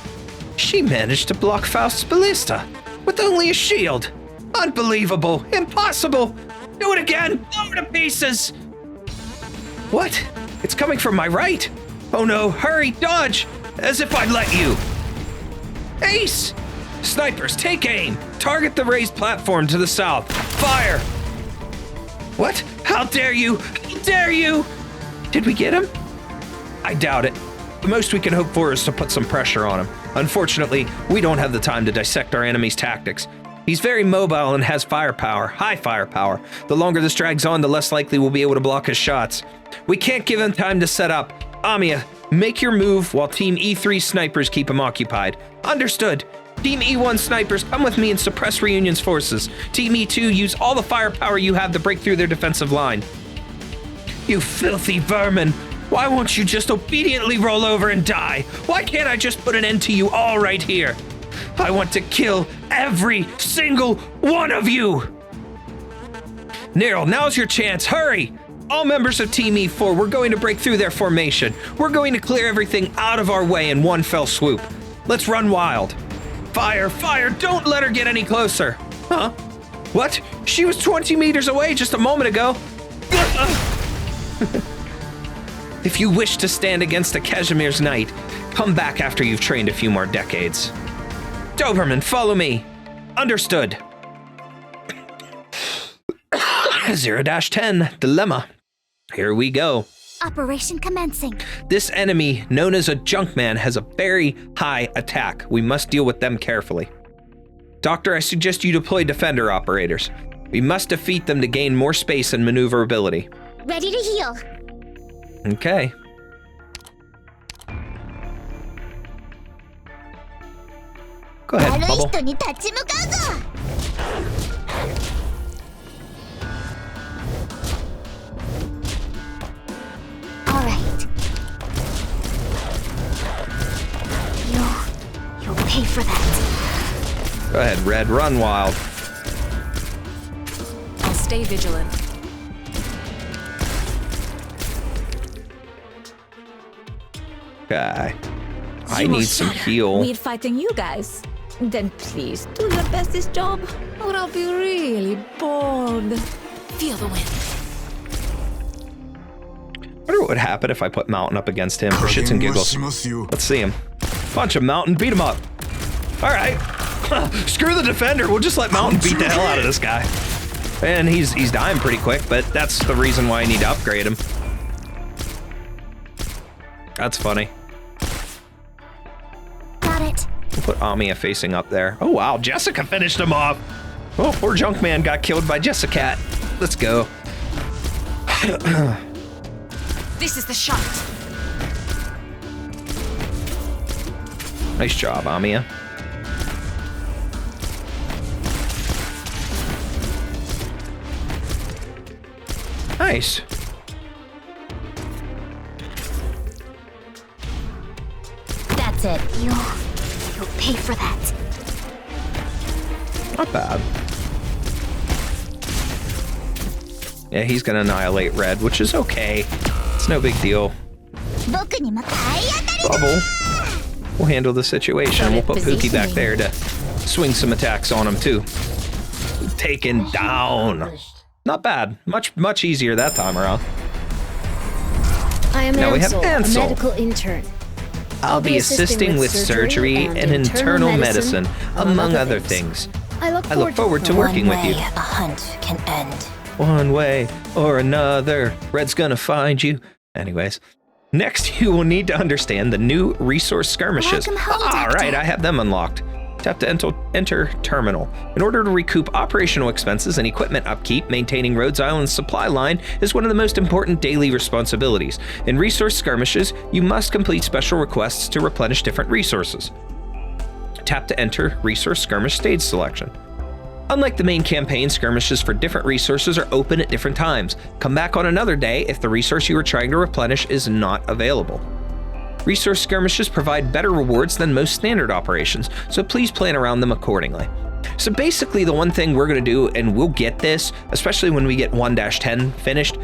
She managed to block Faust's ballista with only a shield. Unbelievable. Impossible. Do it again. Blow her to pieces. What? It's coming from my right. Oh no, hurry, dodge. As if I'd let you. Ace! Snipers, take aim. Target the raised platform to the south. Fire! What? How dare you? How dare you? Did we get him? I doubt it. The most we can hope for is to put some pressure on him. Unfortunately, we don't have the time to dissect our enemy's tactics. He's very mobile and has firepower, high firepower. The longer this drags on, the less likely we'll be able to block his shots. We can't give him time to set up. Amiya, make your move while Team E3 snipers keep him occupied. Understood. Team E1 snipers, come with me and suppress Reunion's forces. Team E2, use all the firepower you have to break through their defensive line. You filthy vermin! Why won't you just obediently roll over and die? Why can't I just put an end to you all right here? I want to kill every single one of you! Nero, now's your chance, hurry! All members of Team E4, we're going to break through their formation. We're going to clear everything out of our way in one fell swoop. Let's run wild. Fire, fire, don't let her get any closer. Huh? What? She was 20 meters away just a moment ago. If you wish to stand against a Casimir's knight, come back after you've trained a few more decades. Doberman, follow me. Understood. 0-10, Dilemma. Here we go. Operation commencing. This enemy, known as a Junkman, has a very high attack. We must deal with them carefully. Doctor, I suggest you deploy defender operators. We must defeat them to gain more space and maneuverability. Ready to heal. Okay. Go ahead, Bubble. Alright. You'll pay for that. Go ahead, Red, run wild. I'll stay vigilant. Okay. I need some heal. We're fighting you guys. Then please do your best this job, or I'll be really bored. Feel the wind. I wonder what would happen if I put Mountain up against him for shits and giggles. Let's see him. Punch him, Mountain. Beat him up. All right. Screw the defender. We'll just let Mountain beat the hell out of this guy. And he's dying pretty quick, but that's the reason why I need to upgrade him. That's funny. Got it. We'll put Amiya facing up there. Oh, wow. Jessica finished him off. Oh, poor Junkman got killed by Jessica. Let's go. This is the shot. Nice job, Amiya. Nice. That's it. You'll pay for that. Not bad. Yeah, he's gonna annihilate Red, which is okay. It's no big deal. Bubble. we'll handle the situation. We'll put Pookie back there to swing some attacks on him too. Taken down. Not bad. Much easier that time around. I am now we have Ansel, a medical intern. I'll be assisting with surgery and internal medicine, among other things. I look forward to working with you. A hunt can end. One way or another, Red's gonna find you. Anyways, next you will need to understand the new resource skirmishes. All right, I have them unlocked. Tap to enter terminal. In order to recoup operational expenses and equipment upkeep, maintaining Rhodes Island's supply line is one of the most important daily responsibilities. In resource skirmishes, you must complete special requests to replenish different resources. Tap to enter resource skirmish stage selection. Unlike the main campaign, skirmishes for different resources are open at different times. Come back on another day if the resource you are trying to replenish is not available. Resource skirmishes provide better rewards than most standard operations, so please plan around them accordingly. So basically the one thing we're going to do, and we'll get this, especially when we get 1-10 finished,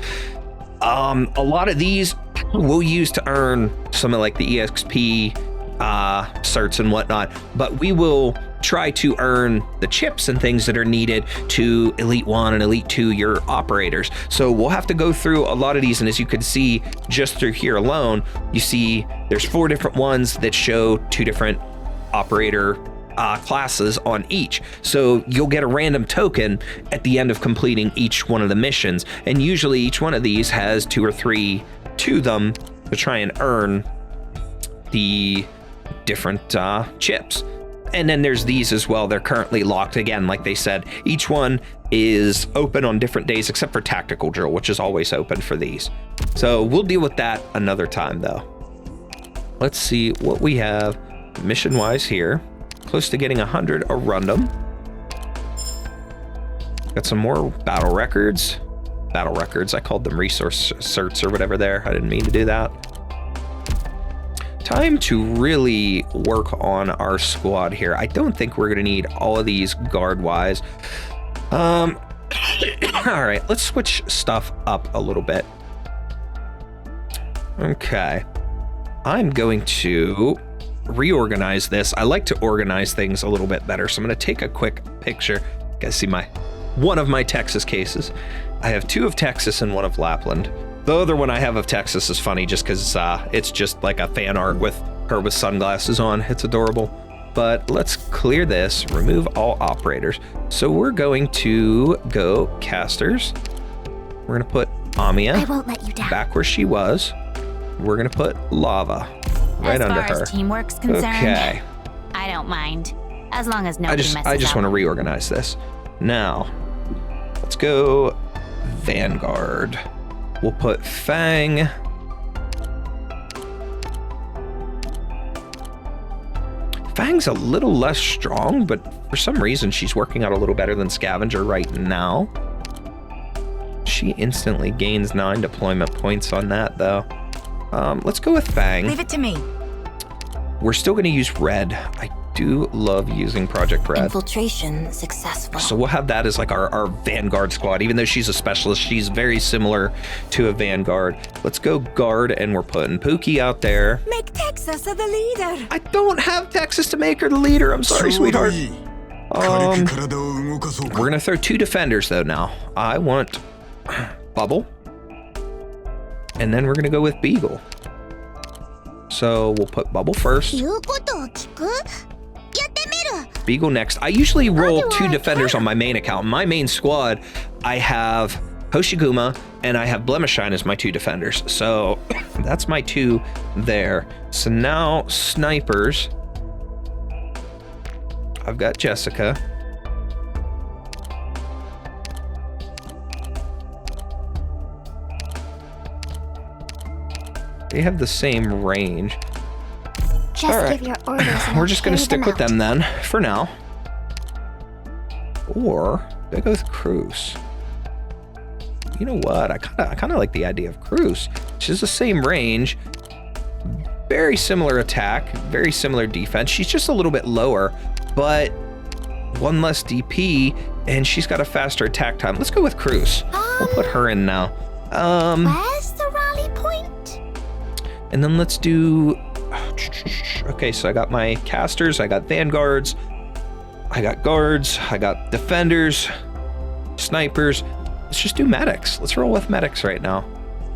a lot of these we'll use to earn some of like the EXP certs and whatnot, but we will try to earn the chips and things that are needed to Elite 1 and Elite 2 your operators. So we'll have to go through a lot of these, and as you can see just through here alone, you see there's 4 different ones that show 2 different operator classes on each. So you'll get a random token at the end of completing each one of the missions, and usually each one of these has 2 or 3 to them to try and earn the different chips. And then there's these as well. They're currently locked again, like they said. Each one is open on different days except for tactical drill, which is always open for these. So we'll deal with that another time though. Let's see what we have mission wise here. Close to getting 100 Arundum. Got some more battle records. Battle records, I called them resource certs or whatever there. I didn't mean to do that. Time to really work on our squad here. I don't think we're gonna need all of these guard-wise. All right, let's switch stuff up a little bit. Okay, I'm going to reorganize this. I like to organize things a little bit better, so I'm gonna take a quick picture. You guys see one of my Texas cases. I have 2 of Texas and 1 of Lapland. The other one I have of Texas is funny just because it's just like a fan art with her with sunglasses on. It's adorable. But let's clear this, remove all operators. So we're going to go casters. We're going to put Amia I won't let you down. Back where she was. We're going to put Lava right under her. As far as teamwork's concerned, okay. I don't mind. As long as nobody messes up. I just want to reorganize this. Now, let's go Vanguard. We'll put Fang. Fang's a little less strong, but for some reason she's working out a little better than Scavenger right now. She instantly gains 9 deployment points on that though. Let's go with Fang. Leave it to me. We're still going to use Red. I do love using Project Red. Infiltration successful. So we'll have that as like our Vanguard squad. Even though she's a specialist, she's very similar to a Vanguard. Let's go Guard, and we're putting Pookie out there. Make Texas the leader. I don't have Texas to make her the leader. I'm sorry, sweetheart. We're gonna throw 2 defenders though now. I want Bubble, and then we're gonna go with Beagle. So we'll put Bubble first. Beagle next. I usually roll 2 defenders on my main account. My main squad, I have Hoshiguma and I have Blemishine as my 2 defenders. So that's my 2 there. So now snipers. I've got Jessica. They have the same range. Just all right. give your orders. We're just going to stick with them then, for now. Or they go with Cruz. You know what? I kind of like the idea of Cruz. She's the same range, very similar attack, very similar defense. She's just a little bit lower, but 1 less DP, and she's got a faster attack time. Let's go with Cruz. We'll put her in now. Where's the rally point? And then let's do Okay, so I got my casters, I got vanguards, I got guards, I got defenders, snipers. Let's just do medics. Let's roll with medics right now.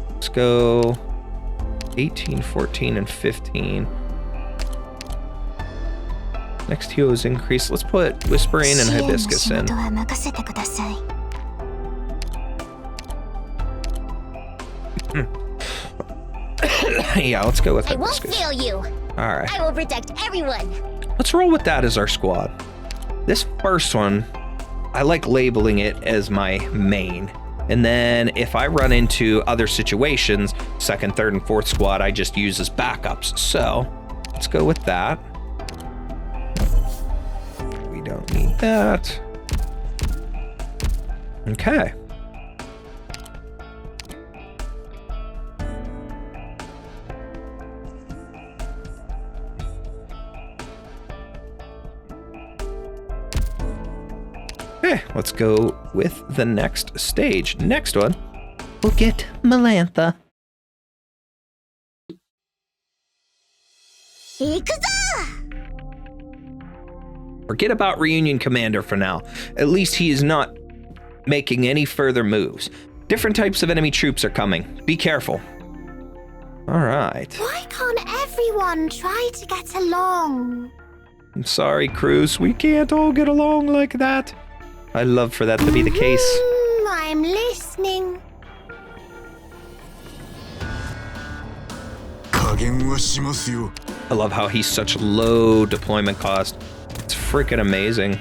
Let's go 18, 14, and 15. Next heal is increased. Let's put Whispering and Hibiscus in. Yeah, let's go with Hibiscus. I won't fail you. All right. I will protect everyone. Let's roll with that as our squad. This first one, I like labeling it as my main. And then if I run into other situations, second, third, and fourth squad, I just use as backups. So let's go with that. We don't need that. Okay. Okay, let's go with the next stage. Next one, we'll get Melantha. Forget about Reunion Commander for now. At least he is not making any further moves. Different types of enemy troops are coming. Be careful. All right. Why can't everyone try to get along? I'm sorry, Cruz. We can't all get along like that. I'd love for that to be the case. I'm listening. I love how he's such low deployment cost. It's freaking amazing.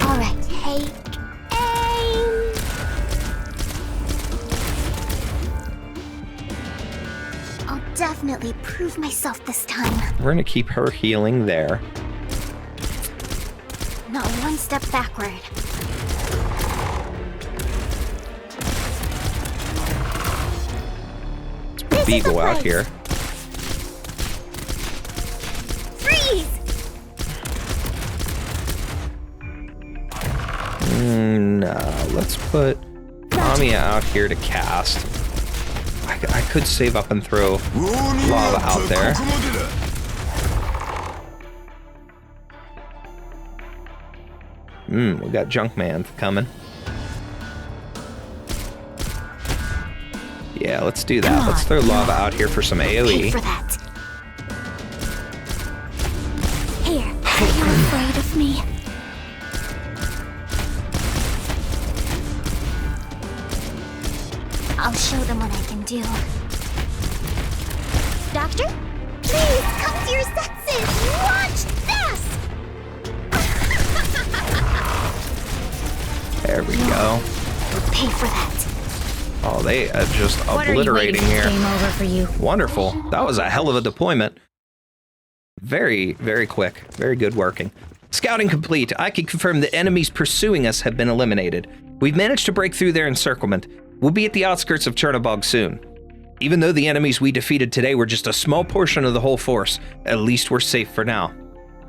All right, take aim. I'll definitely prove myself this time. We're gonna keep her healing there. Not one step backward. Let's Beagle out here. Freeze! No, let's put Kamiya out here to cast. I could save up and throw lava out there. We got Junkman coming. Yeah, let's do that. Let's throw lava out here for some AoE. For that. Here, are you afraid of me? I'll show them what I can do. Doctor? Please, come to your senses! Watch this! There we go. We'll pay for that. Oh, they are just obliterating here. Game over for you. Wonderful. That was a hell of a deployment. Very, very quick. Very good working. Scouting complete. I can confirm the enemies pursuing us have been eliminated. We've managed to break through their encirclement. We'll be at the outskirts of Chernobog soon. Even though the enemies we defeated today were just a small portion of the whole force, at least we're safe for now.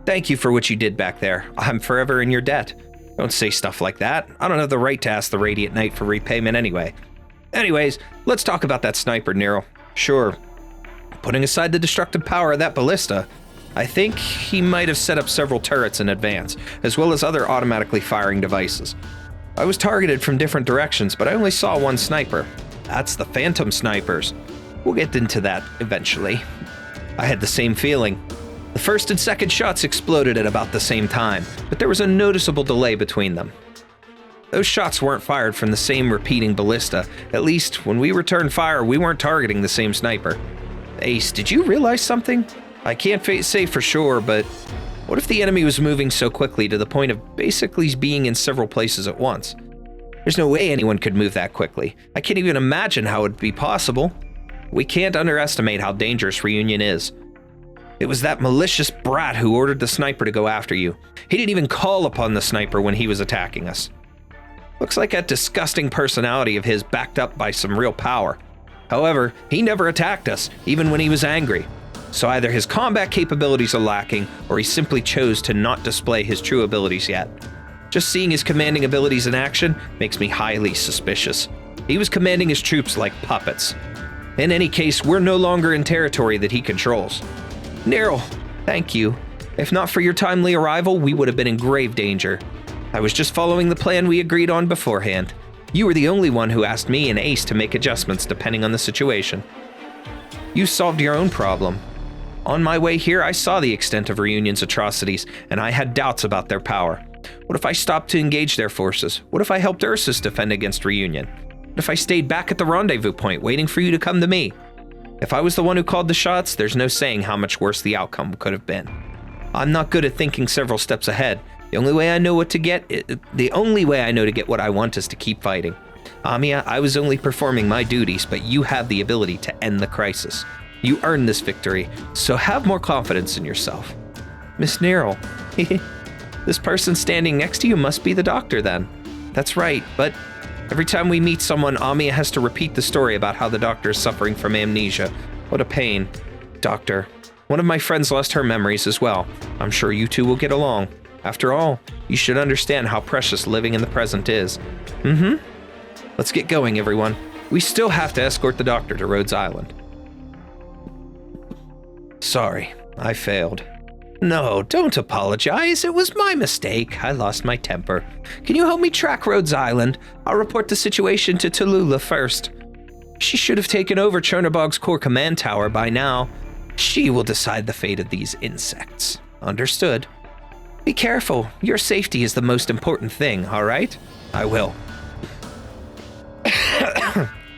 Thank you for what you did back there. I'm forever in your debt. Don't say stuff like that. I don't have the right to ask the Radiant Knight for repayment anyway. Anyways, let's talk about that sniper, Nero. Sure. Putting aside the destructive power of that ballista, I think he might have set up several turrets in advance, as well as other automatically firing devices. I was targeted from different directions, but I only saw one sniper. That's the Phantom Snipers. We'll get into that eventually. I had the same feeling. The first and second shots exploded at about the same time, but there was a noticeable delay between them. Those shots weren't fired from the same repeating ballista. At least, when we returned fire, we weren't targeting the same sniper. Ace, did you realize something? I can't say for sure, but what if the enemy was moving so quickly to the point of basically being in several places at once? There's no way anyone could move that quickly. I can't even imagine how it'd be possible. We can't underestimate how dangerous Reunion is. It was that malicious brat who ordered the sniper to go after you. He didn't even call upon the sniper when he was attacking us. Looks like that disgusting personality of his backed up by some real power. However, he never attacked us, even when he was angry. So either his combat capabilities are lacking, or he simply chose to not display his true abilities yet. Just seeing his commanding abilities in action makes me highly suspicious. He was commanding his troops like puppets. In any case, we're no longer in territory that he controls. Neryl, thank you. If not for your timely arrival, we would have been in grave danger. I was just following the plan we agreed on beforehand. You were the only one who asked me and Ace to make adjustments depending on the situation. You solved your own problem. On my way here, I saw the extent of Reunion's atrocities, and I had doubts about their power. What if I stopped to engage their forces? What if I helped Ursus defend against Reunion? What if I stayed back at the rendezvous point, waiting for you to come to me? If I was the one who called the shots, there's no saying how much worse the outcome could have been. I'm not good at thinking several steps ahead. The only way I know to get what I want is to keep fighting. Amiya, I was only performing my duties, but you have the ability to end the crisis. You earned this victory, so have more confidence in yourself. Miss Neryl, this person standing next to you must be the doctor then. That's right, but every time we meet someone, Amiya has to repeat the story about how the doctor is suffering from amnesia. What a pain. Doctor, one of my friends lost her memories as well. I'm sure you two will get along. After all, you should understand how precious living in the present is. Let's get going, everyone. We still have to escort the doctor to Rhodes Island. Sorry, I failed. No, don't apologize. It was my mistake. I lost my temper. Can you help me track Rhodes Island? I'll report the situation to Tallulah first. She should have taken over Chernobog's core command tower by now. She will decide the fate of these insects. Understood. Be careful. Your safety is the most important thing, all right? I will.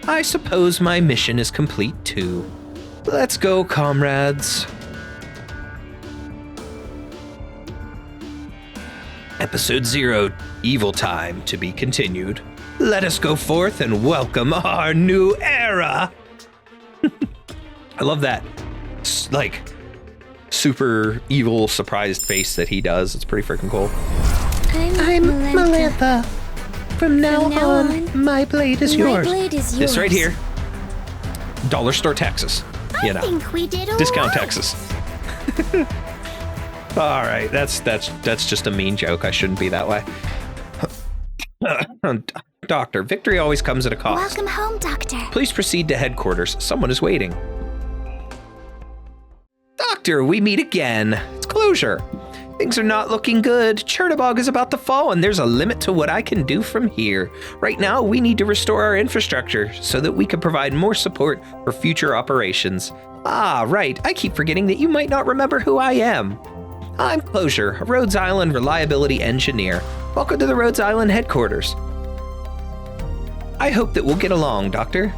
I suppose my mission is complete too. Let's go, comrades. Episode 0, Evil Time, to be continued. Let us go forth and welcome our new era. I love that, like, super evil surprised face that he does. It's pretty freaking cool. I'm Melantha. From now on, my blade is yours. My blade is yours. This right here. Dollar store Texas. You know. I think we did all Discount right. Texas. All right, that's just a mean joke. I shouldn't be that way. Doctor, victory always comes at a cost. Welcome home, Doctor. Please proceed to headquarters. Someone is waiting. Doctor, we meet again. It's closure. Things are not looking good. Chernobog is about to fall, and there's a limit to what I can do from here. Right now, we need to restore our infrastructure so that we can provide more support for future operations. Ah, right. I keep forgetting that you might not remember who I am. I'm Closure, a Rhodes Island reliability engineer. Welcome to the Rhodes Island headquarters. I hope that we'll get along, Doctor.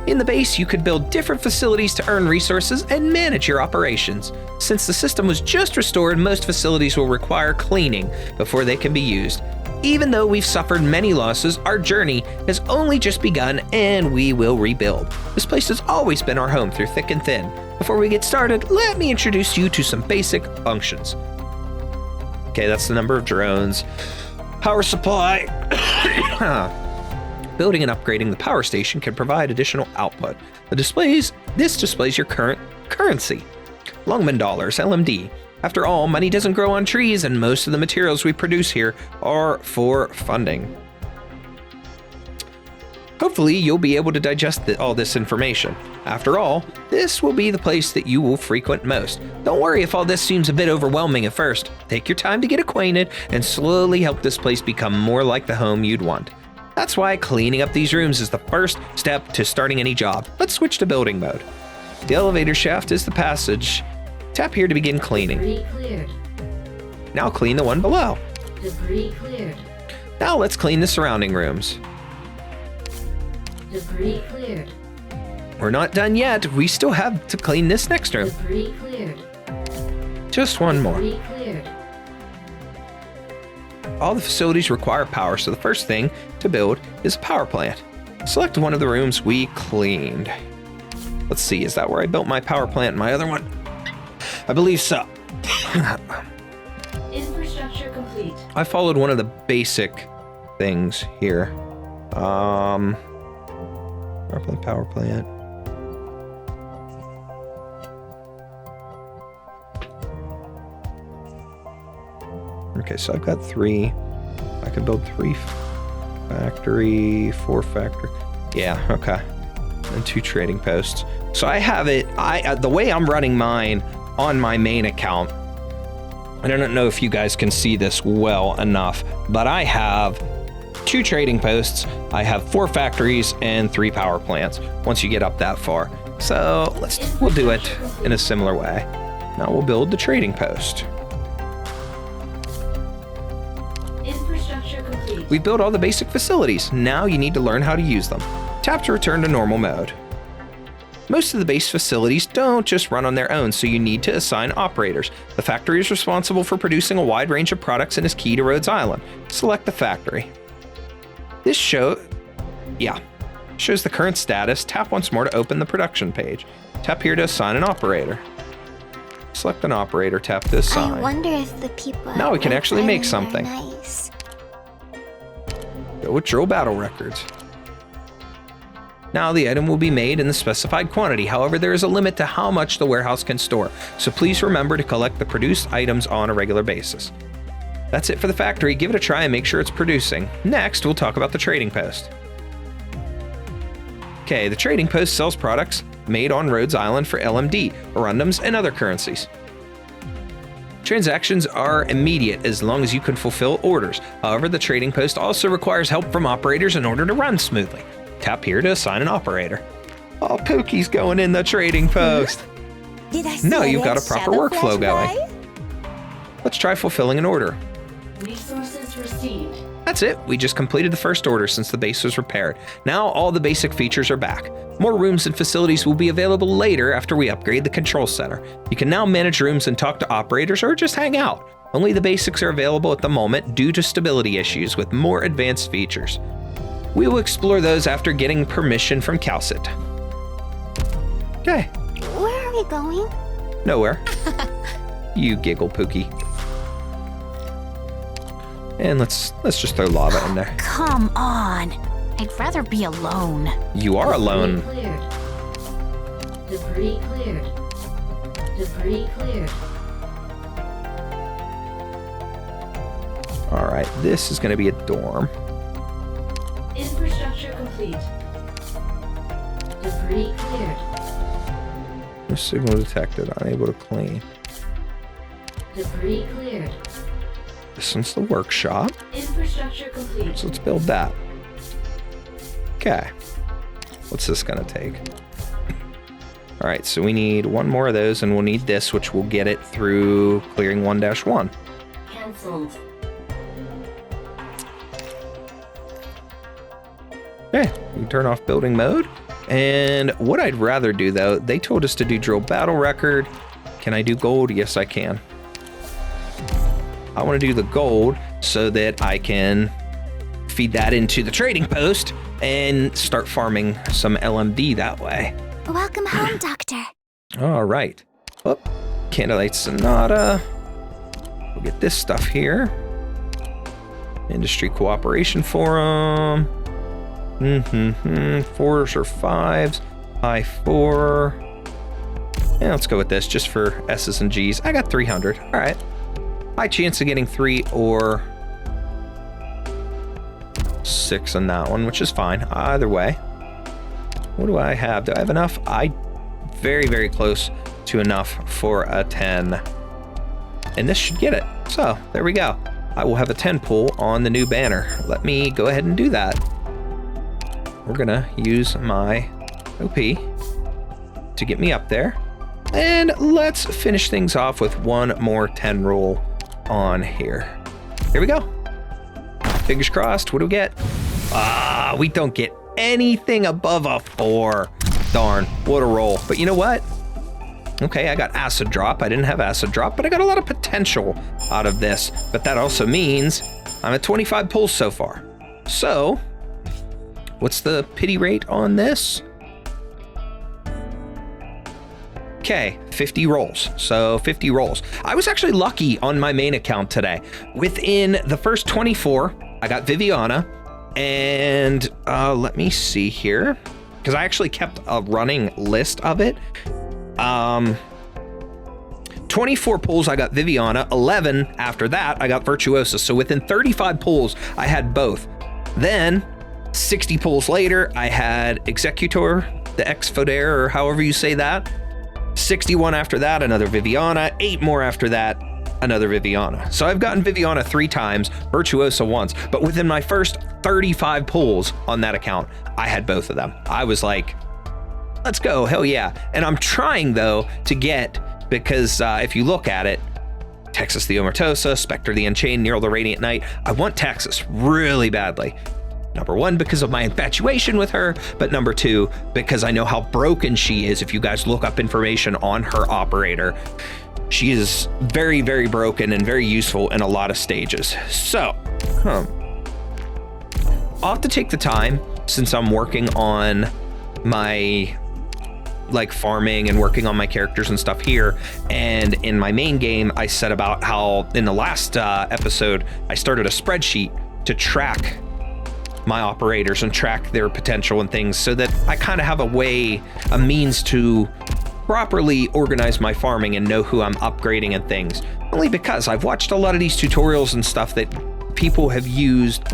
In the base, you could build different facilities to earn resources and manage your operations. Since the system was just restored, most facilities will require cleaning before they can be used. Even though we've suffered many losses, our journey has only just begun and we will rebuild. This place has always been our home through thick and thin. Before we get started, let me introduce you to some basic functions. Okay, that's the number of drones. Power supply. Building and upgrading the power station can provide additional output. This displays your current currency. Longman dollars, LMD. After all, money doesn't grow on trees, and most of the materials we produce here are for funding. Hopefully, you'll be able to digest all this information. After all, this will be the place that you will frequent most. Don't worry if all this seems a bit overwhelming at first. Take your time to get acquainted and slowly help this place become more like the home you'd want. That's why cleaning up these rooms is the first step to starting any job. Let's switch to building mode. The elevator shaft is the passage. Tap here to begin cleaning. Debris cleared. Now clean the one below. Debris cleared. Now let's clean the surrounding rooms. Debris cleared. We're not done yet. We still have to clean this next room. Debris cleared. Just one more. Debris cleared. All the facilities require power, so the first thing to build is a power plant. Select one of the rooms we cleaned. Let's see, is that where I built my power plant in my other one? I believe so. Infrastructure complete. I followed one of the basic things here. Power plant. Okay, so I've got 3. I could build 3 factory, 4 factory. Yeah, okay. and 2 trading posts. So I have it, the way I'm running mine on my main account, and I don't know if you guys can see this well enough, but I have 2 trading posts, I have 4 factories, and 3 power plants once you get up that far. So we'll do it in a similar way. Now we'll build the trading post. Infrastructure complete. We built all the basic facilities. Now you need to learn how to use them. Tap to return to normal mode. Most of the base facilities don't just run on their own, so you need to assign operators. The factory is responsible for producing a wide range of products and is key to Rhodes Island. Select the factory. This shows the current status. Tap once more to open the production page. Tap here to assign an operator. Select an operator, tap to assign. I wonder if the people now we can actually make are something. Nice. Go with drill battle records. Now the item will be made in the specified quantity. However, there is a limit to how much the warehouse can store, so please remember to collect the produced items on a regular basis. That's it for the factory. Give it a try and make sure it's producing. Next, we'll talk about the trading post. Okay, the trading post sells products made on Rhodes Island for LMD, Arundums, and other currencies. Transactions are immediate as long as you can fulfill orders. However, the trading post also requires help from operators in order to run smoothly. Tap here to assign an operator. Oh, Pookie's going in the trading post. No, you've got a proper workflow going. Let's try fulfilling an order. Resources received. That's it. We just completed the first order since the base was repaired. Now all the basic features are back. More rooms and facilities will be available later after we upgrade the control center. You can now manage rooms and talk to operators or just hang out. Only the basics are available at the moment due to stability issues with more advanced features. We will explore those after getting permission from Calcit. Okay. Where are we going? Nowhere. You giggle, Pookie. And let's just throw lava in there. Come on. I'd rather be alone. You are alone. Debris cleared. Debris cleared. All right, this is going to be a dorm. Infrastructure complete. Debris cleared. No signal detected. Unable to clean. Debris cleared. This one's the workshop. Infrastructure complete. So let's build that. Okay. What's this gonna take? All right, so we need one more of those, and we'll need this, which will get it through clearing 1-1. Cancelled. Okay, we can turn off building mode. And what I'd rather do, though, they told us to do drill battle record. Can I do gold? Yes, I can. I want to do the gold so that I can feed that into the trading post and start farming some LMD that way. Welcome home, Doctor. All right. Oh, Candlelight Sonata. We'll get this stuff here. Industry Cooperation Forum. 4s or 5s. I4. Yeah, let's go with this just for S's and G's. I got 300. All right. High chance of getting 3 or 6 on that one, which is fine. Either way. What do I have? Do I have enough? Very, very close to enough for a 10. And this should get it. So there we go. I will have a 10 pull on the new banner. Let me go ahead and do that. We're gonna use my OP to get me up there. And let's finish things off with one more 10 roll on here. Here we go. Fingers crossed. What do we get? We don't get anything above a 4. Darn, what a roll. But you know what? Okay, I got acid drop. I didn't have acid drop, but I got a lot of potential out of this. But that also means I'm at 25 pulls so far. So, what's the pity rate on this? Okay, 50 rolls. So 50 rolls. I was actually lucky on my main account today. Within the first 24, I got Viviana. And let me see here, because I actually kept a running list of it. 24 pulls, I got Viviana. 11 after that, I got Virtuosa. So within 35 pulls, I had both. Then 60 pulls later, I had Executor. the Exfoder, or however you say that. 61 after that, another Viviana. 8 more after that, another Viviana. So I've gotten Viviana 3 times, Virtuosa once, but within my first 35 pulls on that account, I had both of them. I was like, let's go, hell yeah. And I'm trying, though, to get, because if you look at it, Texas the Omertosa, Spectre the Unchained, Nero the Radiant Knight, I want Texas really badly. Number 1, because of my infatuation with her, but number 2, because I know how broken she is. If you guys look up information on her operator, she is very, very broken and very useful in a lot of stages. So, I'll have to take the time, since I'm working on my farming and working on my characters and stuff here, and in my main game I said about how in the last episode I started a spreadsheet to track my operators and track their potential and things, so that I kind of have a means to properly organize my farming and know who I'm upgrading and things. Only because I've watched a lot of these tutorials and stuff that people have used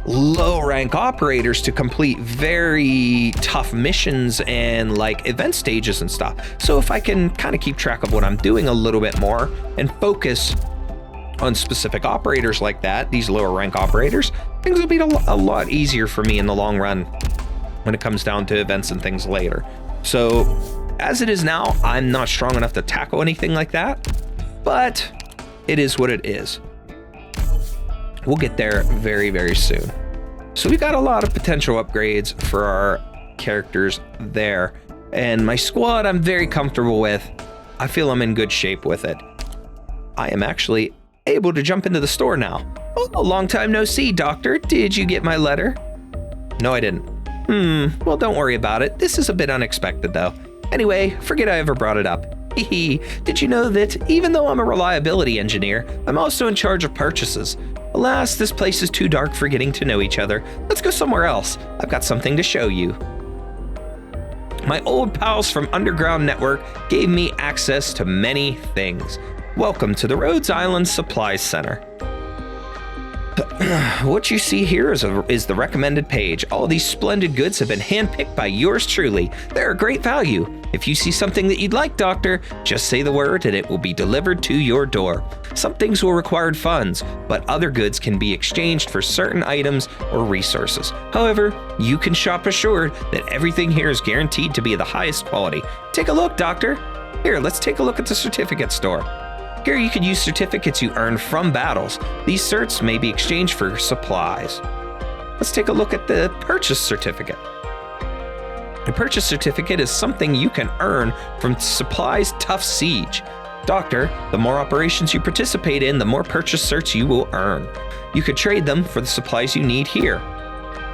low rank operators to complete very tough missions and event stages and stuff. So if I can kind of keep track of what I'm doing a little bit more and focus on specific operators like that, these lower rank operators, things will be a lot easier for me in the long run when it comes down to events and things later. So as it is now, I'm not strong enough to tackle anything like that, but it is what it is. We'll get there very, very soon. So we got a lot of potential upgrades for our characters there. And my squad I'm very comfortable with. I feel I'm in good shape with it. I am actually able to jump into the store now. Oh, long time no see, Doctor. Did you get my letter? No, I didn't. Well, don't worry about it. This is a bit unexpected, though. Anyway, forget I ever brought it up. Did you know that even though I'm a reliability engineer, I'm also in charge of purchases? Alas, this place is too dark for getting to know each other. Let's go somewhere else. I've got something to show you. My old pals from Underground Network gave me access to many things. Welcome to the Rhodes Island Supply Center. What you see here is the recommended page. All these splendid goods have been handpicked by yours truly. They're a great value. If you see something that you'd like, Doctor, just say the word and it will be delivered to your door. Some things will require funds, but other goods can be exchanged for certain items or resources. However, you can shop assured that everything here is guaranteed to be of the highest quality. Take a look, Doctor. Here, let's take a look at the certificate store. Here you can use certificates you earn from battles. These certs may be exchanged for supplies. Let's take a look at the purchase certificate. A purchase certificate is something you can earn from Supplies Tough Siege. Doctor, the more operations you participate in, the more purchase certs you will earn. You could trade them for the supplies you need here.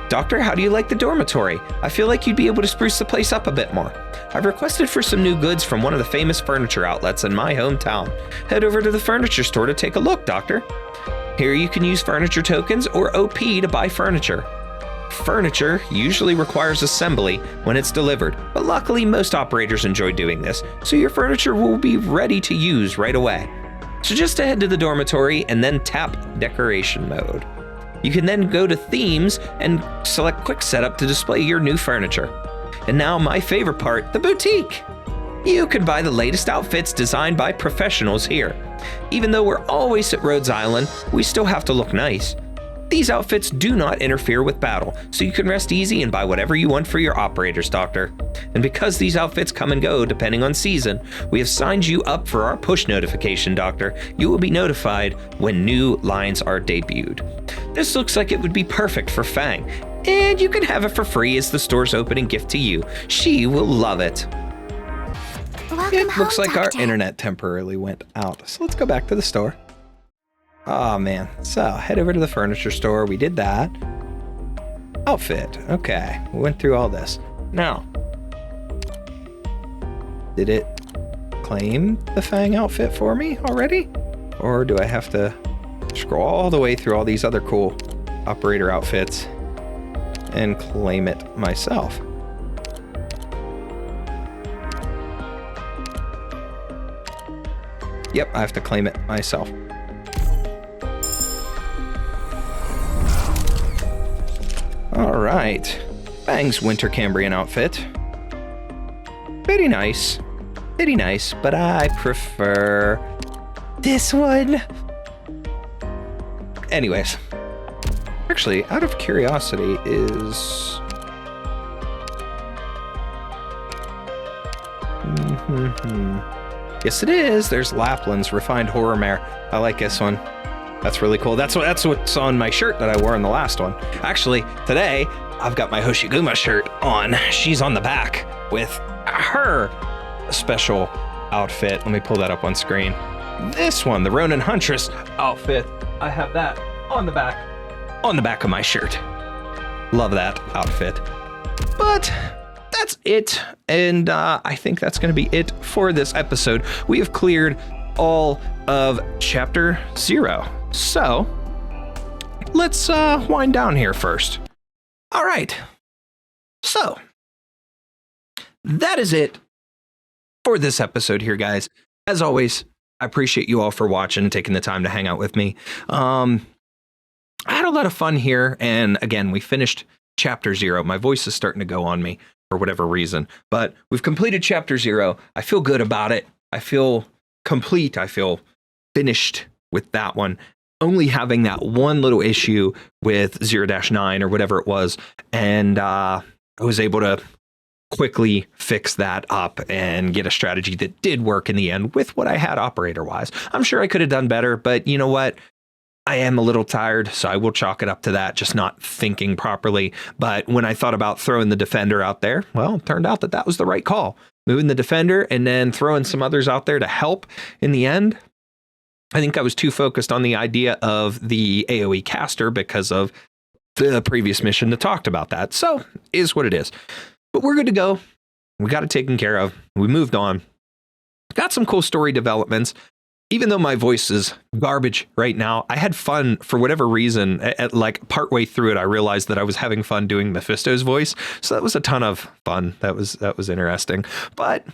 Doctor, how do you like the dormitory? I feel like you'd be able to spruce the place up a bit more. I've requested for some new goods from one of the famous furniture outlets in my hometown. Head over to the furniture store to take a look, Doctor. Here you can use furniture tokens or OP to buy furniture. Furniture usually requires assembly when it's delivered, but luckily most operators enjoy doing this, so your furniture will be ready to use right away. So just head to the dormitory and then tap decoration mode. You can then go to themes and select quick setup to display your new furniture. And now my favorite part, the boutique. You can buy the latest outfits designed by professionals here. Even though we're always at Rhodes Island, we still have to look nice. These outfits do not interfere with battle, so you can rest easy and buy whatever you want for your operators, Doctor. And because these outfits come and go depending on season, we have signed you up for our push notification, Doctor. You will be notified when new lines are debuted. This looks like it would be perfect for Fang, and you can have it for free as the store's opening gift to you. She will love it. It looks like our internet temporarily went out, so let's go back to the store. Oh man, so head over to the furniture store. We did that. Outfit, okay. We went through all this. Now, did it claim the Fang outfit for me already? Or do I have to scroll all the way through all these other cool operator outfits and claim it myself? Yep, I have to claim it myself. All right, Fang's Winter Cambrian outfit. pretty nice. Pretty nice, but I prefer this one. Anyways, actually, out of curiosity, is... Yes, it is. There's Lapland's Refined Horror Mare. I like this one. That's really cool. That's what's on my shirt that I wore in the last one. Actually, today, I've got my Hoshiguma shirt on. She's on the back with her special outfit. Let me pull that up on screen. This one, the Ronin Huntress outfit. I have that on the back of my shirt. Love that outfit. But that's it. And I think that's going to be it for this episode. We have cleared all of Chapter 0. So let's wind down here first. All right. So that is it for this episode here, guys. As always, I appreciate you all for watching, taking the time to hang out with me. I had a lot of fun here. And again, we finished Chapter 0. My voice is starting to go on me for whatever reason, but we've completed Chapter 0. I feel good about it. I feel complete. I feel finished with that one. Only having that one little issue with 0-9 or whatever it was. And I was able to quickly fix that up and get a strategy that did work in the end with what I had operator-wise. I'm sure I could have done better, but you know what? I am a little tired, so I will chalk it up to that, just not thinking properly. But when I thought about throwing the defender out there, well, it turned out that that was the right call. Moving the defender and then throwing some others out there to help in the end. I think I was too focused on the idea of the AoE caster because of the previous mission that talked about that. So, is what it is. But we're good to go. We got it taken care of. We moved on. Got some cool story developments. Even though my voice is garbage right now, I had fun for whatever reason. Like partway through it, I realized that I was having fun doing Mephisto's voice. So that was a ton of fun. That was interesting. But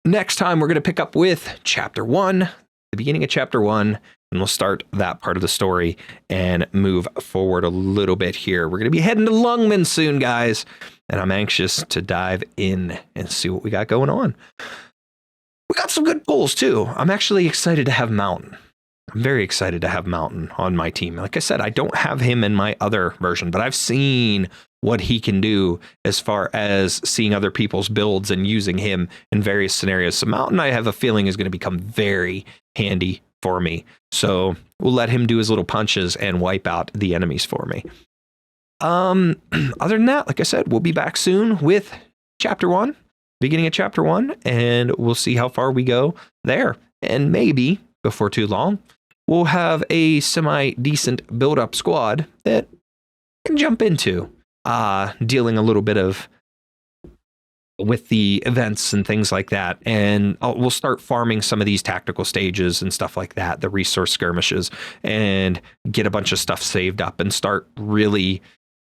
next time we're going to pick up with Chapter 1, the beginning of Chapter 1, and we'll start that part of the story and move forward a little bit here. We're going to be heading to Lungmen soon, guys, and I'm anxious to dive in and see what we got going on. We got some good pulls, too. I'm actually excited to have Mountain. I'm very excited to have Mountain on my team. Like I said, I don't have him in my other version, but I've seen what he can do as far as seeing other people's builds and using him in various scenarios. So Mountain, I have a feeling, is going to become very handy for me. So we'll let him do his little punches and wipe out the enemies for me. Other than that, like I said, we'll be back soon with Chapter 1. Beginning of Chapter 1, and we'll see how far we go there. And maybe, before too long, we'll have a semi-decent build-up squad that can jump into dealing a little bit of with the events and things like that. And we'll start farming some of these tactical stages and stuff like that, the resource skirmishes, and get a bunch of stuff saved up and start really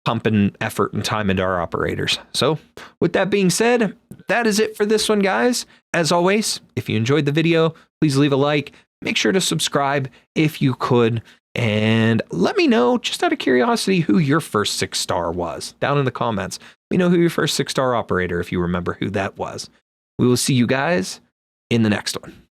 pumping effort and time into our operators. So with that being said, that is it for this one, guys. As always, if you enjoyed the video, please leave a like. Make sure to subscribe if you could. And let me know, just out of curiosity, who your first 6-star was down in the comments. Let me know who your first 6-star operator, if you remember who that was. We will see you guys in the next one.